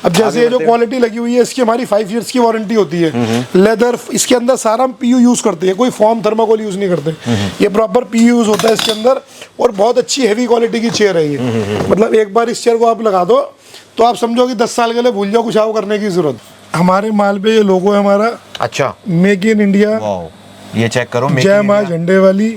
अब जैसे ये जो क्वालिटी लगी हुई है इसकी हमारी 5 इयर्स की वारंटी होती है। लेदर इसके अंदर सारा हम पीयू यूज करते हैं, कोई फॉर्म थर्माकोल यूज नहीं करते, ये प्रॉपर पीयू यूज होता है इसके अंदर। और बहुत अच्छी हैवी क्वालिटी की चेयर है ये, मतलब एक बार इस चेयर को आप लगा दो तो आप समझो कि 10 साल के लिए भूल जाओ कुछ आओ करने की जरूरत। हमारे माल पे ये लोगो है हमारा, अच्छा, मेक इन इंडिया। ये चेक करो, जय मां झंडे वाली,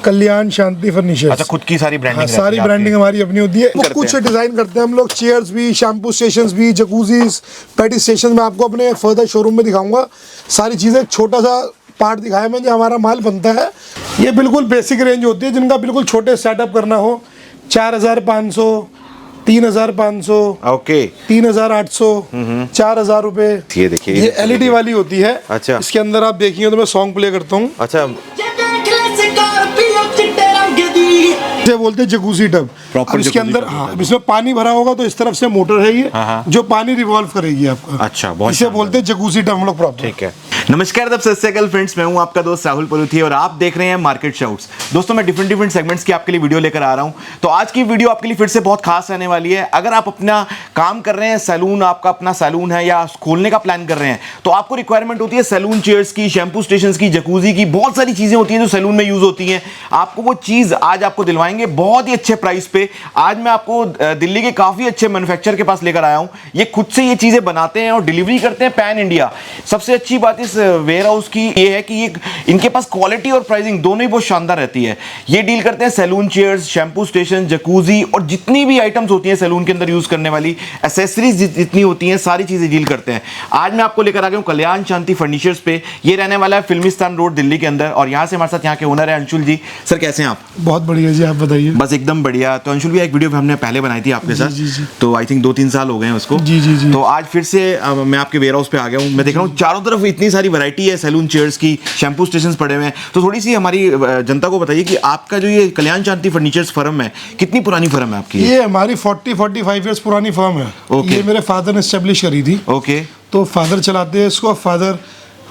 कल्याण शांति फर्नीचर। अच्छा, खुद की सारी ब्रांडिंग। सारी ब्रांडिंग हमारी अपनी होती है। कुछ डिजाइन करते हैं हम लोग, चेयर्स भी, शैम्पू स्टेशंस भी, जकूजीज, पैटी स्टेशन। मैं आपको अपने फर्दर शोरूम में दिखाऊंगा सारी चीजें। छोटा सा पार्ट दिखाया मैंने, हमारा माल बनता है। ये बिल्कुल बेसिक रेंज होती है, जिनका बिल्कुल छोटे सेटअप करना हो 4500, 3500, ओके, 3800, 4000 रुपए। ये देखिए, ये एलईडी वाली होती है। अच्छा, इसके अंदर आप देखिए तो मैं सॉन्ग प्ले करता हूँ। अच्छा, इसे बोलते हैं जकूजी टब। अब इसके अंदर इसमें पानी भरा होगा तो इस तरफ से मोटर है ये, जो पानी रिवॉल्व करेगी आपका। अच्छा, बहुत इसे बोलते हैं जकूजी टब हम लोग प्रॉपर। ठीक है। नमस्कार फ्रेंड्स, मैं हूं आपका दोस्त राहुल परुथी और आप देख रहे हैं मार्केट शाउट्स। दोस्तों, मैं डिफरेंट सेगमेंट्स की आपके लिए वीडियो लेकर आ रहा हूं। तो आज की वीडियो आपके लिए फिर से बहुत खास रहने वाली है। अगर आप अपना काम कर रहे हैं, सैलून, आपका अपना सैलून है या खोलने का प्लान कर रहे हैं, तो आपको रिक्वायरमेंट होती है सैलून चेयर्स की, शैम्पू स्टेशन की, जकूजी की, बहुत सारी चीजें होती हैं जो सैलून में यूज होती हैं। आपको वो चीज आज आपको दिलवाएंगे बहुत ही अच्छे प्राइस पे। आज मैं आपको दिल्ली के काफी अच्छे मैन्युफैक्चरर के पास लेकर आया हूं। ये खुद से ये चीजें बनाते हैं और डिलीवरी करते हैं पैन इंडिया। सबसे अच्छी बात इस वेयर हाउस की ये है कि ये इनके पास क्वालिटी और प्राइसिंग दोनों ही बहुत शानदार रहती है। ये डील करते हैं salon chairs, shampoo station, jacuzzi और जितनी भी आइटम्स होती हैं सैलून के अंदर यूज करने वाली, एसेसरीज जितनी होती हैं, सारी चीजें डील करते हैं। आज मैं आपको लेकर आ गया हूं कल्याण शांति फर्नीचर्स पे। ये रहने वाला है फिल्मिस्तान रोड, दिल्ली के अंदर। और यहाँ से हमारे साथ यहाँ के ओनर है अंशुल जी। सर, कैसे हैं आप? बहुत बढ़िया जी, आप बताइए। बस एकदम बढ़िया। तो अंशुल भी एक वीडियो हमने पहले बनाई थी आपके साथ, तो आई थिंक 2-3 साल हो गए हैं उसको। जी। तो आज फिर से मैं आपके वेयर हाउस पे आ गया हूँ। मैं देख रहा हूँ चारों तरफ इतनी सारी वैरायटी है सैलून चेयर्स की, शैम्पू स्टेशंस पड़े हुए हैं। तो थोड़ी सी हमारी जनता को बताइए कि आपका जो ये कल्याण शांति फर्नीचर्स फर्म है, कितनी पुरानी फर्म है आपकी? ये हमारी 40-45 इयर्स पुरानी फर्म है। ये मेरे फादर ने एस्टेब्लिश करी थी। ओके। तो फादर चलाते हैं इसको, फादर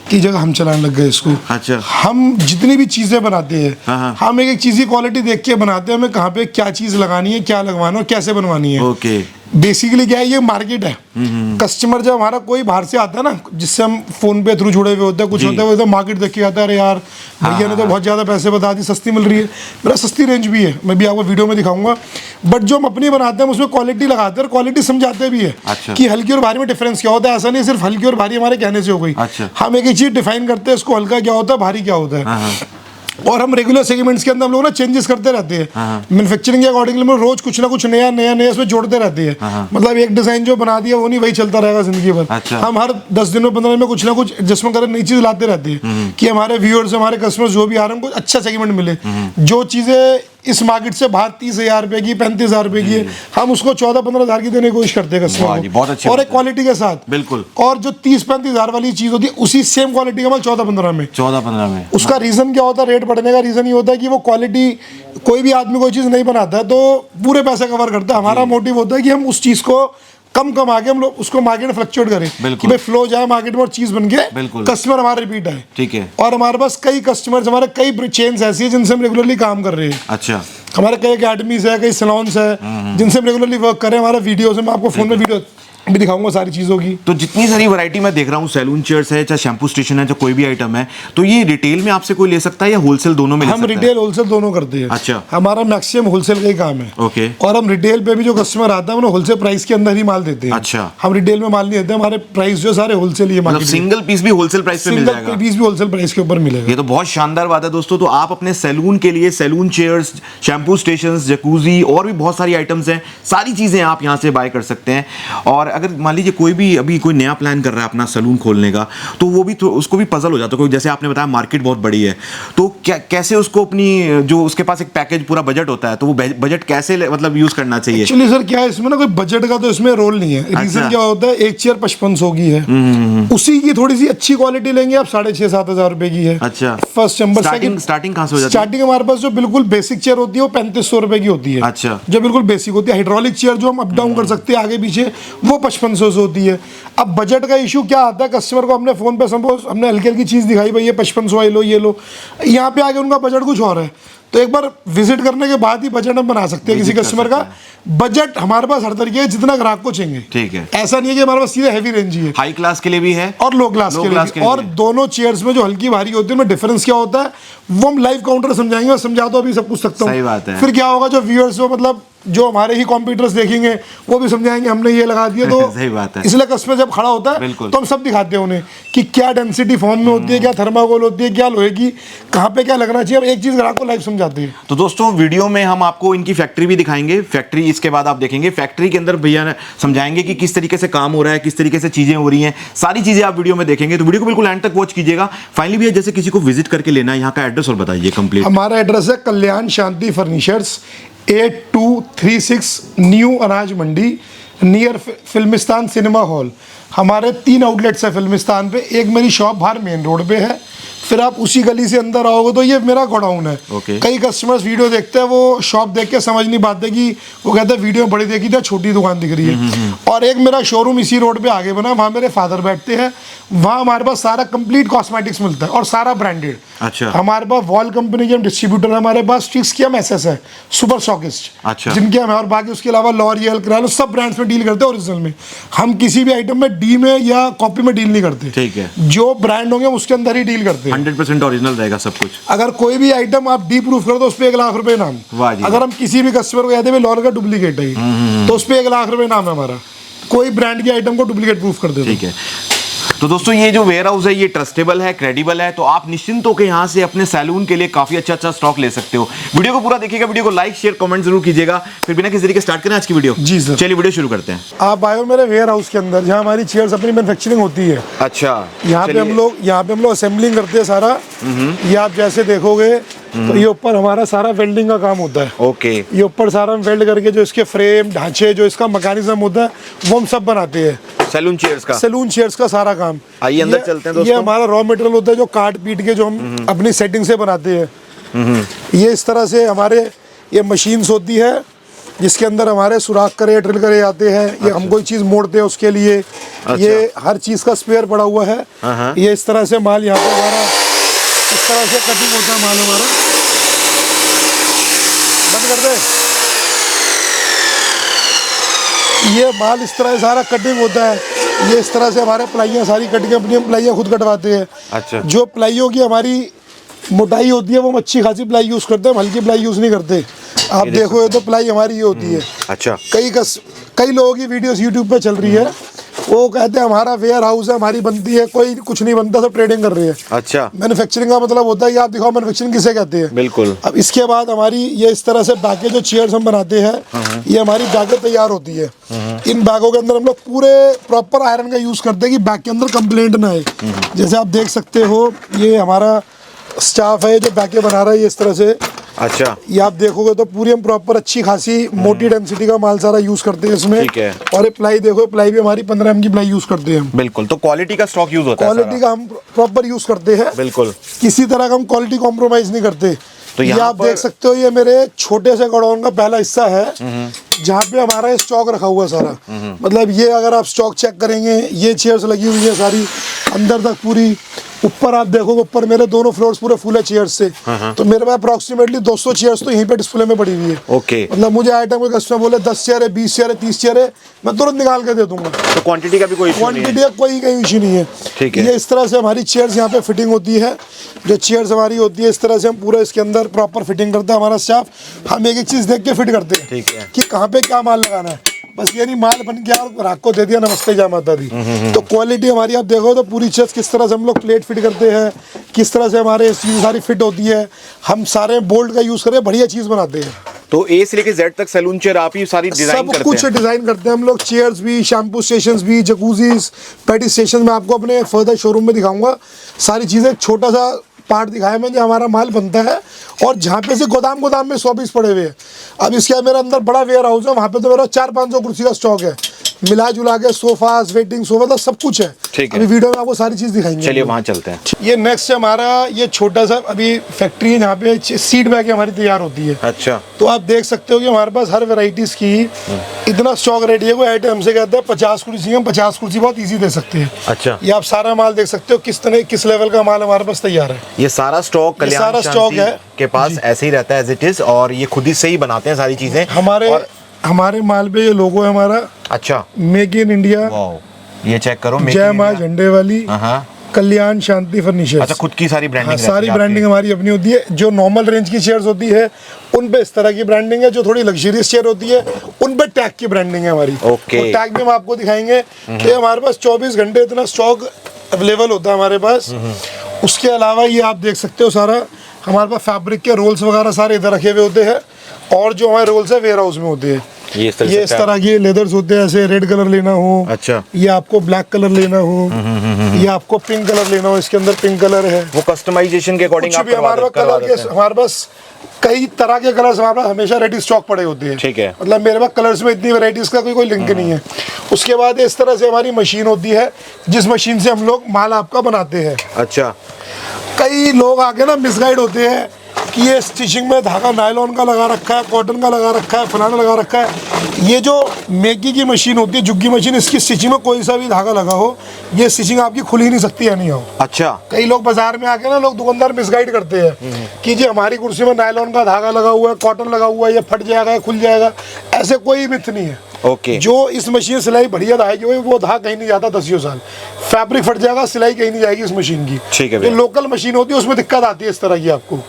की जगह हम चलाने लग गए इसको। अच्छा। हम जितनी भी चीजें बनाते हैं, हम एक चीज की क्वालिटी देख के बनाते हैं, हमें कहाँ पे क्या चीज लगानी है, क्या लगवाना है, कैसे बनवानी है। ओके। बेसिकली क्या है, ये मार्केट है। कस्टमर जब हमारा कोई बाहर से आता है ना, जिससे हम फोन पे थ्रू जुड़े हुए होते हैं, कुछ होता है, वो एकदम मार्केट देख के आता है, अरे यार भैया ने तो बहुत ज्यादा पैसे बता दी, सस्ती मिल रही है। मेरा सस्ती रेंज भी है, मैं भी आपको वीडियो में दिखाऊंगा। बट जो हम अपनी बनाते हैं उसमें क्वालिटी लगाते हैं और क्वालिटी समझाते भी है। अच्छा। कि हल्की और भारी में डिफरेंस क्या होता है। ऐसा नहीं सिर्फ हल्की और भारी हमारे कहने से हो गई। अच्छा। हम एक ही चीज डिफाइन करते हैं, इसको हल्का क्या होता है, भारी क्या होता है। और हम रेगुलर सेगमेंट्स के अंदर हम लोग ना चेंजेस करते रहते हैं। मैन्युफैक्चरिंग के अकॉर्डिंगली हम रोज कुछ ना कुछ नया इसमें जोड़ते रहते हैं। मतलब एक डिजाइन जो बना दिया वो नहीं, वही चलता रहेगा जिंदगी भर। अच्छा। हम हर 10 दिन में 15 दिन में कुछ ना कुछ एडजस्टमेंट कर नई चीज लाते रहते हैं कि हमारे व्यूअर्स, हमारे कस्टमर्स जो भी आ रहे हैं, कुछ अच्छा सेगमेंट मिले। जो चीजें इस मार्केट से बाहर 30,000 रुपए की, 35,000 रुपए की है, हम उसको 14-15,000 की देने की कोशिश करते हैं कस्टमर को। बहुत अच्छी और एक क्वालिटी के साथ। बिल्कुल। और जो 30-35,000 वाली चीज होती है, उसी सेम क्वालिटी का माल 14-15 में। 14-15 में। उसका रीजन क्या होता है? रेट बढ़ने का रीजन ये होता है कि वो क्वालिटी, कोई भी आदमी कोई चीज नहीं बनाता है तो पूरे पैसे कवर करता है। हमारा मोटिव होता है कि हम उस चीज को कम आगे हम लोग उसको मार्केट में फ्लक्चुएट करें कि भाई फ्लो जाए मार्केट में और चीज बन के कस्टमर हमारा रिपीट है। ठीक है। और हमारे पास कई कस्टमर्स, हमारे कई चेन्स ऐसी है जिनसे हम रेगुलरली काम कर रहे हैं। अच्छा। हमारे कई अकेडमीज है, कई सैलून्स है जिनसे हम रेगुलरली वर्क कर रहे हैं। हमारे वीडियोस में आपको फोन में वीडियो भी दिखाऊंगा सारी चीजों की। तो जितनी सारी वैरायटी मैं देख रहा हूँ, सैलून चेयर्स है, चाहे शैम्पू स्टेशन है, चाहे कोई भी आइटम है, तो ये रिटेल में आपसे कोई ले सकता है या होलसेल दोनों में ले हम सकता है? रिटेल होलसेल दोनों करते हैं। अच्छा। हमारा मैक्सिमम होलसेल का ही काम है। ओके। और हम रिटेल पे भी जो कस्टमर आता है उन्हें होलसेल प्राइस के अंदर ही माल देते हैं। अच्छा। हम रिटेल में माल नहीं देते, हमारे प्राइस जो सारे होलसेल ही मतलब सिंगल पीस भी होलसेल प्राइस पे मिल जाएगा? सिंगल पीस भी होलसेल प्राइस के ऊपर मिलेगा। ये तो बहुत शानदार बात है दोस्तों। तो आप अपने सैलून के लिए salon chairs, shampoo station, jacuzzi और भी बहुत सारी आइटम्स हैं, सारी चीजें आप यहाँ से बाय कर सकते हैं। और अगर मान लीजिए कोई भी अभी कोई नया प्लान कर रहा है अपना सैलून खोलने का, तो वो भी उसको भी पजल हो जाता है। जैसे आपने बताया मार्केट बहुत बड़ी है, तो कैसे उसको अपनी जो उसके पास एक पैकेज पूरा बजट होता है, तो वो बजट कैसे मतलब यूज करना चाहिए? एक्चुअली सर क्या है, इसमें ना कोई बजट का तो इसमें रोल नहीं है। रीजन क्या होता है, एक चेयर 5500 की है, उसी की थोड़ी सी अच्छी क्वालिटी लेंगे आप 6,500-7,000 रुपए की है। अच्छा। First number. स्टार्टिंग कहां से हो जाती है? स्टार्टिंग हमारे पास जो बिल्कुल बेसिक चेयर होती है वो 3500 रुपए की होती है। अच्छा। जो बिल्कुल बेसिक होती है, हाइड्रोलिक चेयर जो हम अप डाउन कर सकते हैं आगे पीछे, वो 5500 से होती है। अब बजट का इशू क्या आता है, कस्टमर को हमने फोन पे सपोज हमने हल्की हल्की चीज दिखाई, भाई ये 5500 ये लो, यहाँ पे आगे उनका बजट कुछ और है, तो एक बार विजिट करने के बाद ही बजट हम बना सकते हैं किसी कस्टमर का। बजट हमारे पास हर तरीके है, जितना ग्राहक को चाहिए। ठीक है, ऐसा नहीं है कि हमारे पास सीधे हैवी रेंज ही है, हाई क्लास के लिए भी है और लो क्लास के लिए भी। और दोनों चेयर्स में जो हल्की भारी होती है उनमें डिफरेंस क्या होता है वो हम लाइव काउंटर समझाएंगे, और समझा तो अभी सब कुछ सकता हूँ। सही बात है। फिर क्या होगा, जो व्यूअर्स हो मतलब जो हमारे ही कंप्यूटर्स देखेंगे वो भी समझाएंगे हमने ये लगा दिया। तो सही बात है। इसलिए कस्टमर जब खड़ा होता है तो हम सब दिखाते हैं उन्हें कि क्या डेंसिटी फॉर्म में होती है, क्या थर्माकोल होती है, क्या लोहे की कहाँ पे क्या लगना चाहिए। अब एक चीज ग्राहक को लाइव समझाते हैं। तो दोस्तों वीडियो में हम आपको इनकी फैक्ट्री भी दिखाएंगे, फैक्ट्री इसके बाद आप देखेंगे फैक्ट्री के अंदर भैया ने समझाएंगे कि किस तरीके से काम हो रहा है, किस तरीके से चीजें हो रही हैं, सारी चीजें आप वीडियो में देखेंगे। तो वीडियो को बिल्कुल एंड तक वॉच कीजिएगा। फाइनली भैया जैसे किसी को विजिट करके लेना है, यहाँ का एड्रेस और बताइए कंप्लीट। हमारा एड्रेस है कल्याण शांति फर्नीचर्स, 8236 न्यू अनाज मंडी, नियर फिल्मिस्तान सिनेमा हॉल। हमारे 3 आउटलेट्स है फिल्मिस्तान पे, एक मेरी शॉप बाहर मेन रोड पे है, फिर आप उसी गली से अंदर आओगे तो ये मेरा गोडाउन है। Okay. कई कस्टमर्स वीडियो देखते हैं, वो शॉप देख के समझ नहीं पाते कि वो कहते हैं वीडियो में बड़ी देखी थी, छोटी दुकान दिख रही है। और एक मेरा शोरूम इसी रोड पे आगे बना, वहाँ मेरे फादर बैठते हैं, वहाँ हमारे पास सारा कंप्लीट कॉस्मेटिक्स मिलता है और सारा ब्रांडेड। अच्छा। हमारे पास वॉल कंपनी के हम डिस्ट्रीब्यूटर है, हमारे पास फिक्स की हम एसएस है, सुपर स्टॉकिस्ट। अच्छा। जिनके हम है, और बाकी उसके अलावा लॉरियल, क्रालो सब ब्रांड्स में डील करते हैं ओरिजिनल में। हम किसी भी आइटम में डी में या कॉपी में डील नहीं करते। ठीक है। जो ब्रांड होंगे उसके अंदर ही डील करते हैं। 100% ओरिजिनल रहेगा सब कुछ। अगर कोई भी आइटम आप डी प्रूफ कर दो उस पर 1 लाख रुपए नाम। वाह जी। अगर हम किसी भी कस्टमर को कहते हैं लॉर का डुप्लीकेट है तो उस पर 1 लाख रुपए नाम है हमारा। कोई ब्रांड की आइटम को डुप्लीकेट प्रूफ कर दे। ठीक है। तो दोस्तों ये जो वेयर हाउस है ये ट्रस्टेबल है, क्रेडिबल है, तो आप निश्चिंत होकर यहाँ से अपने सैलून के लिए काफी अच्छा स्टॉक ले सकते हो। वीडियो को पूरा देखिएगा, वीडियो को लाइक शेयर कमेंट जरूर कीजिएगा। फिर बिना किसी तरीके स्टार्ट करें आज की वीडियो। जी सर। चलिए वीडियो शुरू करते हैं। आप आए हो मेरे वेयर हाउस के अंदर, जहाँ हमारी चेयर्स अपनी मैन्युफैक्चरिंग होती है। अच्छा। यहाँ पे हम लोग असेंबलिंग करते हैं सारा। ये आप जैसे देखोगे तो ये ऊपर हमारा सारा वेल्डिंग का काम होता है। ओके। ये ऊपर सारा हम वेल्ड करके जो इसके फ्रेम ढांचे जो इसका मैकेनिज्म होता है वो हम सब बनाते हैं। सैलून चेयर्स का सारा काम। आइए अंदर चलते हैं दोस्तों। ये हमारा रॉ मटेरियल होता है जो काट पीट के जो हम अपनी सेटिंग से बनाते हैं। ये इस तरह से हमारे ये मशीन्स होती है जिसके अंदर हमारे सुराख करे ड्रिल करे जाते हैं। ये हम कोई चीज़ मोड़ते हैं उसके लिए। ये हर चीज़ का स्पेयर पड़ा हुआ है। ये इस तरह से माल यहाँ पे हमारा इस तरह से कटिंग होता है माल हमारा। बंद कर दे। ये माल इस तरह से सारा कटिंग होता है। ये इस तरह से हमारे प्लाइयाँ सारी कटिंग अपनी हम प्लाइयाँ खुद कटवाते हैं। अच्छा। जो प्लाइयों की हमारी मोटाई होती है वो हम अच्छी खासी प्लाई यूज़ करते हैं, हम हल्की प्लाई यूज़ नहीं करते। आप देखो तो प्लाई हमारी ये होती है। अच्छा। कई लोगों की वीडियोस यूट्यूब पे चल रही है, वो कहते हैं हमारा वेयर हाउस है, हमारी बनती है, कोई कुछ नहीं बनता, सब ट्रेडिंग कर रही है। अच्छा। मैन्युफैक्चरिंग का मतलब होता है कि आप दिखाओ मैन्युफैक्चरिंग किसे कहते हैं। बिल्कुल। अब इसके बाद हमारी ये इस तरह से बैगे जो चेयर्स हम बनाते हैं, ये हमारी बैगे तैयार होती है। इन बैगों के अंदर हम लोग पूरे प्रॉपर आयरन का यूज करते हैं कि बैग के अंदर कंप्लेंट ना आए। जैसे आप देख सकते हो ये हमारा स्टाफ है जो बैगे बना रहा है, ये इस तरह से। अच्छा। ये आप देखोगे तो पूरी हम प्रॉपर अच्छी खासी मोटी डेंसिटी का माल सारा यूज करते हैं इसमें। ठीक है। और ये प्लाई देखो, प्लाई भी हमारी 15 mm की प्लाई यूज करते हैं हम। बिल्कुल। तो क्वालिटी का स्टॉक यूज होता है। क्वालिटी का हम प्रॉपर यूज करते हैं। बिल्कुल। किसी तरह का हम क्वालिटी कॉम्प्रोमाइज नहीं करते। तो ये आप देख सकते हो, ये मेरे छोटे से गोडाउन का पहला हिस्सा है जहाँ पे हमारा स्टॉक रखा हुआ है सारा। मतलब ये अगर आप स्टॉक चेक करेंगे, ये चेयर्स लगी हुई है सारी अंदर तक पूरी। ऊपर आप देखोगे, ऊपर मेरे दोनों फ्लोर्स पूरे फुल है चेयर्स से। तो मेरे पास अप्रोक्सीमेटली 200 चेयर्स तो यहीं पे डिस्प्ले में पड़ी हुई है। ओके। मतलब मुझे आइटम के कस्टमर बोले 10 चेयर है, 20 चेयर है, 30 चेयर है, मैं तुरंत निकाल के दे दूंगा। तो क्वांटिटी का भी कोई इशू नहीं है। क्वांटिटी का कोई इशू नहीं है। ठीक है। ये इस तरह से हमारी चेयर्स यहाँ पे फिटिंग होती है। जो चेयर्स हमारी होती है इस तरह से हम पूरा इसके अंदर प्रॉपर फिटिंग करते हैं हमारा स्टाफ। हम एक एक चीज़ देख के फिट करते हैं। ठीक है। कि कहाँ पे क्या माल लगाना है, बस ये नहीं माल बन गया और ग्राहक को दे दिया, नमस्ते जय माता दी। तो क्वालिटी हमारी आप देखो तो पूरी चीज़ किस तरह से हम लोग प्लेट फिट करते हैं, किस तरह से हमारे चीज़ सारी फिट होती है। हम सारे बोल्ट का यूज़ करके बढ़िया चीज़ बनाते हैं। तो ए से लेके जेड तक सैलून चेयर आप ही सारी डिजाइन करते हैं? सब कुछ डिजाइन करते हैं हम लोग। चेयर्स भी, शैम्पू स्टेशंस भी, जकूजीज, पैटी स्टेशन में आपको अपने फर्दर शोरूम में दिखाऊंगा सारी चीज़ें। छोटा सा पार्ट दिखाया मैंने हमारा माल बनता है और जहाँ पे से गोदाम में 100 पीस पड़े हुए हैं। अब इसके मेरे अंदर बड़ा वेयर हाउस है, वहाँ पे तो मेरा 400-500 कुर्सी का स्टॉक है। मिला जुला के सोफास, वेटिंग सोफा, मतलब सब कुछ है। ठीक है। अभी वीडियो में आपको सारी चीज दिखाएंगे। चलिए वहां चलते हैं। ये नेक्स्ट है हमारा, ये छोटा सा अभी फैक्ट्री है जहाँ पे सीट बैग हमारी तैयार होती है। अच्छा, तो आप देख सकते हो कि हमारे पास हर वैरायटीज की इतना स्टॉक रेडी है। कोई आइटम हमसे कहता है 50 कुर्सी, हम 50 कुर्सी बहुत इजी दे सकते हैं। अच्छा, ये आप सारा माल देख सकते हो किस लेवल का माल हमारे पास तैयार है। ये सारा स्टॉक ये सारा कल्याण स्टॉक शांति है के पास ऐसे ही रहता है एज इट इज, और ये खुद ही से ही बनाते हैं सारी चीजें हमारे माल पे ये लोगो है हमारा। अच्छा, मेक इन इंडिया, ये चेक करो, जय मां झंडे वाली, हाँ, कल्याण शांति फर्नीचर। अच्छा, खुद की सारी ब्रांडिंग। हाँ, सारी ब्रांडिंग हमारी अपनी होती है। जो नॉर्मल रेंज की चेयर्स होती है उन पे इस तरह की ब्रांडिंग है, जो थोड़ी लग्जरियस चेयर होती है उन पे टैग की ब्रांडिंग है हमारी। ओके। तो टैग भी हम आपको दिखाएंगे कि हमारे पास 24 घंटे इतना स्टॉक अवेलेबल होता है हमारे पास। उसके अलावा ये आप देख सकते हो सारा हमारे पास फैब्रिक के रोल्स वगैरह सारे इधर रखे हुए होते हैं, और जो हमारे रोल्स है वेयर हाउस में होते हैं। ये इस तरह के लेदर्स होते हैं, ऐसे रेड कलर लेना हो, अच्छा, ये आपको ब्लैक कलर लेना हो, ये आपको पिंक कलर लेना हो, इसके अंदर पिंक कलर है। वो कस्टमाइजेशन के अकॉर्डिंग आप हमारे पास कलर के, हमारे पास कई तरह के कलर्स हमारे पास हमेशा रेडी स्टॉक पड़े होते हैं। ठीक है। मतलब मेरे पास कलर्स में इतनी वैरायटीज का कोई लिंक नहीं है। उसके बाद इस तरह से हमारी मशीन होती है, जिस मशीन से हम लोग माल आपका बनाते हैं। अच्छा, कई लोग आके ना मिसगाइड होते हैं कि ये स्टिचिंग में धागा नायलॉन का लगा रखा है, कॉटन का लगा रखा है, फलाना लगा रखा है। ये जो मैगी की मशीन होती है, जुग्गी मशीन, इसकी स्टिचिंग में कोई सा भी धागा लगा हो, ये स्टिचिंग आपकी खुल ही नहीं सकती है, नहीं हो। अच्छा, कई लोग बाजार में आके ना लोग दुकानदार मिसगाइड करते हैं कि जी हमारी कुर्सी में नायलॉन का धागा लगा हुआ है, कॉटन लगा हुआ है, ये फट जाएगा, ये खुल जाएगा। ऐसे कोई मिथ नहीं है। ओके। जो इस मशीन सिलाई बढ़िया धागे वो धागा कहीं नहीं जाता 10 साल। फैब्रिक फट जाएगा, सिलाई कहीं नहीं जाएगी इस मशीन की। ठीक है। जो लोकल मशीन होती है उसमें दिक्कत आती है इस तरह की आपको।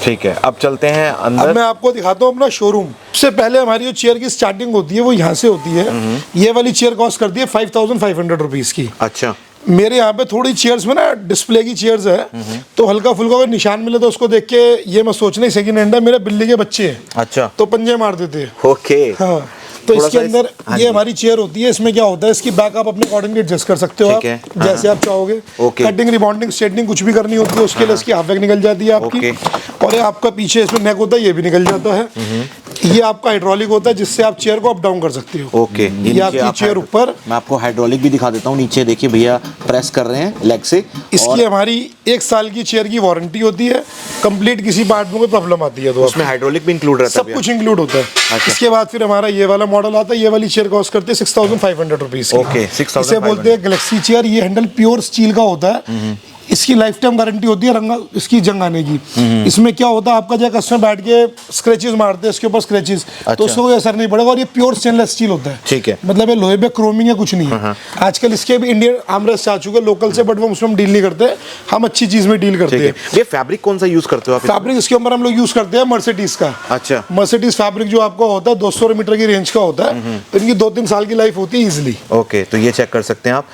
ठीक है, अब चलते हैं अंदर। अब मैं आपको दिखाता हूँ अपना शोरूम। सबसे पहले हमारी जो चेयर की स्टार्टिंग होती है वो यहाँ से होती है। ये वाली चेयर कॉस्ट करती है 5500 रुपीज की। अच्छा, मेरे यहाँ पे थोड़ी चेयर्स में ना डिस्प्ले की चेयर्स है, तो हल्का फुल्का कोई निशान मिले तो उसको देख के ये मत सोचना सेकंड हैंड है। मेरे बिल्ली के बच्चे हैं, अच्छा, तो पंजे मार देते हैं। ओके। हाँ, तो इसके अंदर ये हमारी चेयर होती है। इसमें क्या होता है, इसकी बैक आप अपने अकॉर्डिंग एडजस्ट कर सकते हो आप, जैसे आप चाहोगे। कटिंग, रिबॉन्डिंग, स्ट्रेटनिंग कुछ भी करनी होती है उसके लिए इसकी हाफ बैक निकल जाती है आपकी। और ये आपका पीछे इसमें नेक होता है, ये भी निकल जाता है। ये आपका हाइड्रोलिक होता है, जिससे आप चेयर को अप डाउन कर सकते हो। ओके। ये आपकी चेयर ऊपर। मैं आपको हाइड्रोलिक भी दिखा देता हूँ। नीचे देखिए भैया प्रेस कर रहे हैं लेग से। इसकी हमारी 1 साल की चेयर की वारंटी होती है। कंप्लीट किसी पार्ट में कोई प्रॉब्लम आती है तो उसमें हाइड्रोलिक भी इंक्लूड रहता है, सब कुछ इंक्लूड होता है। इसके बाद फिर हमारा ये वाला मॉडल आता है। ये वाली चेयर कॉस्ट करती है 6500 रुपीज। ओके, 6500। इसे बोलते हैं गैलेक्सी चेयर। ये हैंडल प्योर स्टील का होता है। इसकी लाइफ टाइम गारंटी होती है रंगा इसकी जंग आने की। इसमें क्या होता है, आपका जो कस्टमर बैठ के स्क्रैचेस मारते हैं इसके ऊपर स्क्रैचेस, तो उसको कोई असर नहीं पड़ेगा। और ये प्योर स्टेनलेस स्टील होता है। ठीक है। मतलब ये लोहे पे क्रोमिंग है, कुछ नहीं है। आजकल इसके भी इंडियन आर्मरेस्ट आ चुके हैं लोकल से, बट वो उसमें हम डील नहीं करते। हम अच्छी चीज में डील करते हैं। ये फैब्रिक कौन सा यूज करते हो आप? फैब्रिक इसके ऊपर हम लोग यूज करते हैं मर्सिडीज का। अच्छा, मर्सिडीज फैब्रिक जो आपका होता है 200 मीटर की रेंज का होता है, तो इनकी 2-3 साल की लाइफ होती है इजिली। ओके, तो ये चेक कर सकते हैं आप।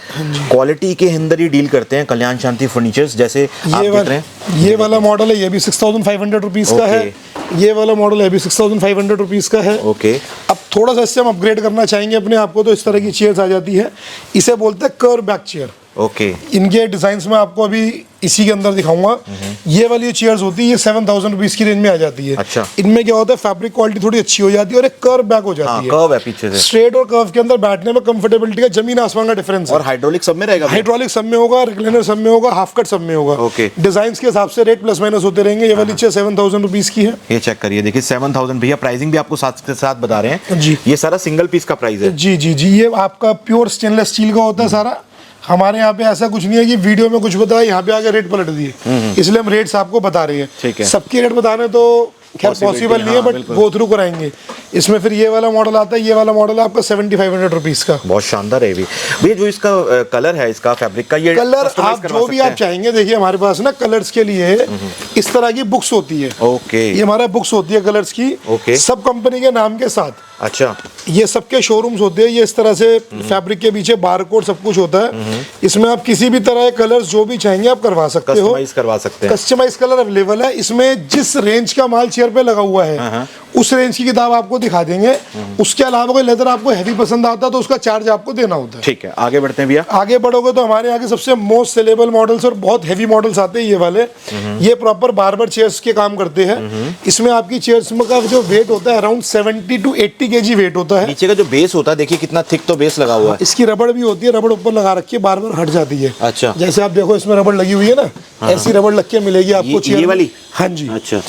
क्वालिटी के अंदर ही डील करते हैं कल्याण शांति फर्नीचर्स। जैसे ये वाला मॉडल है, ये भी 6500 रुपीज का है। ये वाला मॉडल है भी 6500 रुपीज का है। ओके। अब थोड़ा सा इससे हम अपग्रेड करना चाहेंगे अपने आप को, तो इस तरह की चेयर्स आ जाती है। इसे बोलते हैं कर्व बैक चेयर। ओके। इनके डिजाइन्स में आपको अभी इसी के अंदर दिखाऊंगा। ये वाली चेयर्स होती है, ये 7000 रुपीज की रेंज में आ जाती है। अच्छा। इनमें क्या होता है, फैब्रिक क्वालिटी थोड़ी अच्छी हो जाती है और एक कर्व बैक हो जाती है। कर्व है पीछे से। स्ट्रेट और कर्व के अंदर बैठने में कंफर्टेबिलिटी का जमीन आसमान का डिफरेंस है। और हाइड्रोलिक सब में रहेगा? हाइड्रोलिक सब में होगा, रिक्लाइनर सब में होगा, हाफ कट सब में होगा। ओके। डिजाइन के हिसाब से रेट प्लस माइनस होते रहेंगे। ये वाली चेयर 7000 रुपीज की है। ये चेक करिए, देखिए 7000 भैया प्राइसिंग भी आपको साथ के साथ बता रहे हैं जी। ये सारा सिंगल पीस का प्राइस है। जी जी जी, ये आपका प्योर स्टेनलेस स्टील का होता है सारा। हमारे यहाँ पे ऐसा कुछ नहीं है कि वीडियो में कुछ बताया यहाँ पे आगे रेट पलट दिए, इसलिए हम रेट्स आपको बता रहे हैं। ठीक है। सबके रेट बताने तो खैर पॉसिबल नहीं है, बट गो थ्रू कराएंगे। इसमें फिर ये वाला मॉडल आता है। ये वाला मॉडल है आपका 7500 रुपीज का। बहुत शानदार है भैया। जो इसका कलर है, इसका फैब्रिक का, ये कलर आप जो भी आप चाहेंगे। देखिए हमारे पास ना कलर्स के लिए इस तरह की बुक्स होती है। ओके। ये हमारा बुक्स होती है कलर्स की। ओके। सब कंपनी के नाम के साथ। अच्छा। ये सबके शोरूम्स होते हैं। ये इस तरह से फैब्रिक के पीछे बारकोड सब कुछ होता है। इसमें आप किसी भी तरह के कलर्स जो भी चाहेंगे आप करवा सकते हो। कस्टमाइज करवा सकते हैं। कस्टमाइज कलर अवेलेबल है। इसमें जिस रेंज का माल चेयर पे लगा हुआ है उस रेंज की किताब आपको दिखा देंगे। उसके अलावा कोई लेदर आपको हैवी पसंद आता है तो उसका चार्ज आपको देना होता है। ठीक है, आगे बढ़ते हैं भैया। आगे बढ़ोगे तो हमारे यहाँ के सबसे मोस्ट सेलेबल मॉडल्स और बहुत हैवी मॉडल्स आते हैं ये वाले। ये प्रॉपर बार्बर चेयर्स के काम करते हैं। इसमें आपकी चेयर्स में का जो वेट होता है अराउंड 70 to 80 kg वेट होता है। नीचे का जो बेस होता है देखिए कितना थिक तो बेस लगा हुआ है। इसकी रबड़ भी होती है, रबड़ ऊपर लगा रखी है, बार बार हट जाती है। अच्छा, जैसे आप देखो इसमें रबड़ लगी हुई है ना, ऐसी रबड़ लग के मिलेगी आपको चेयर ये वाली। हाँ जी। अच्छा,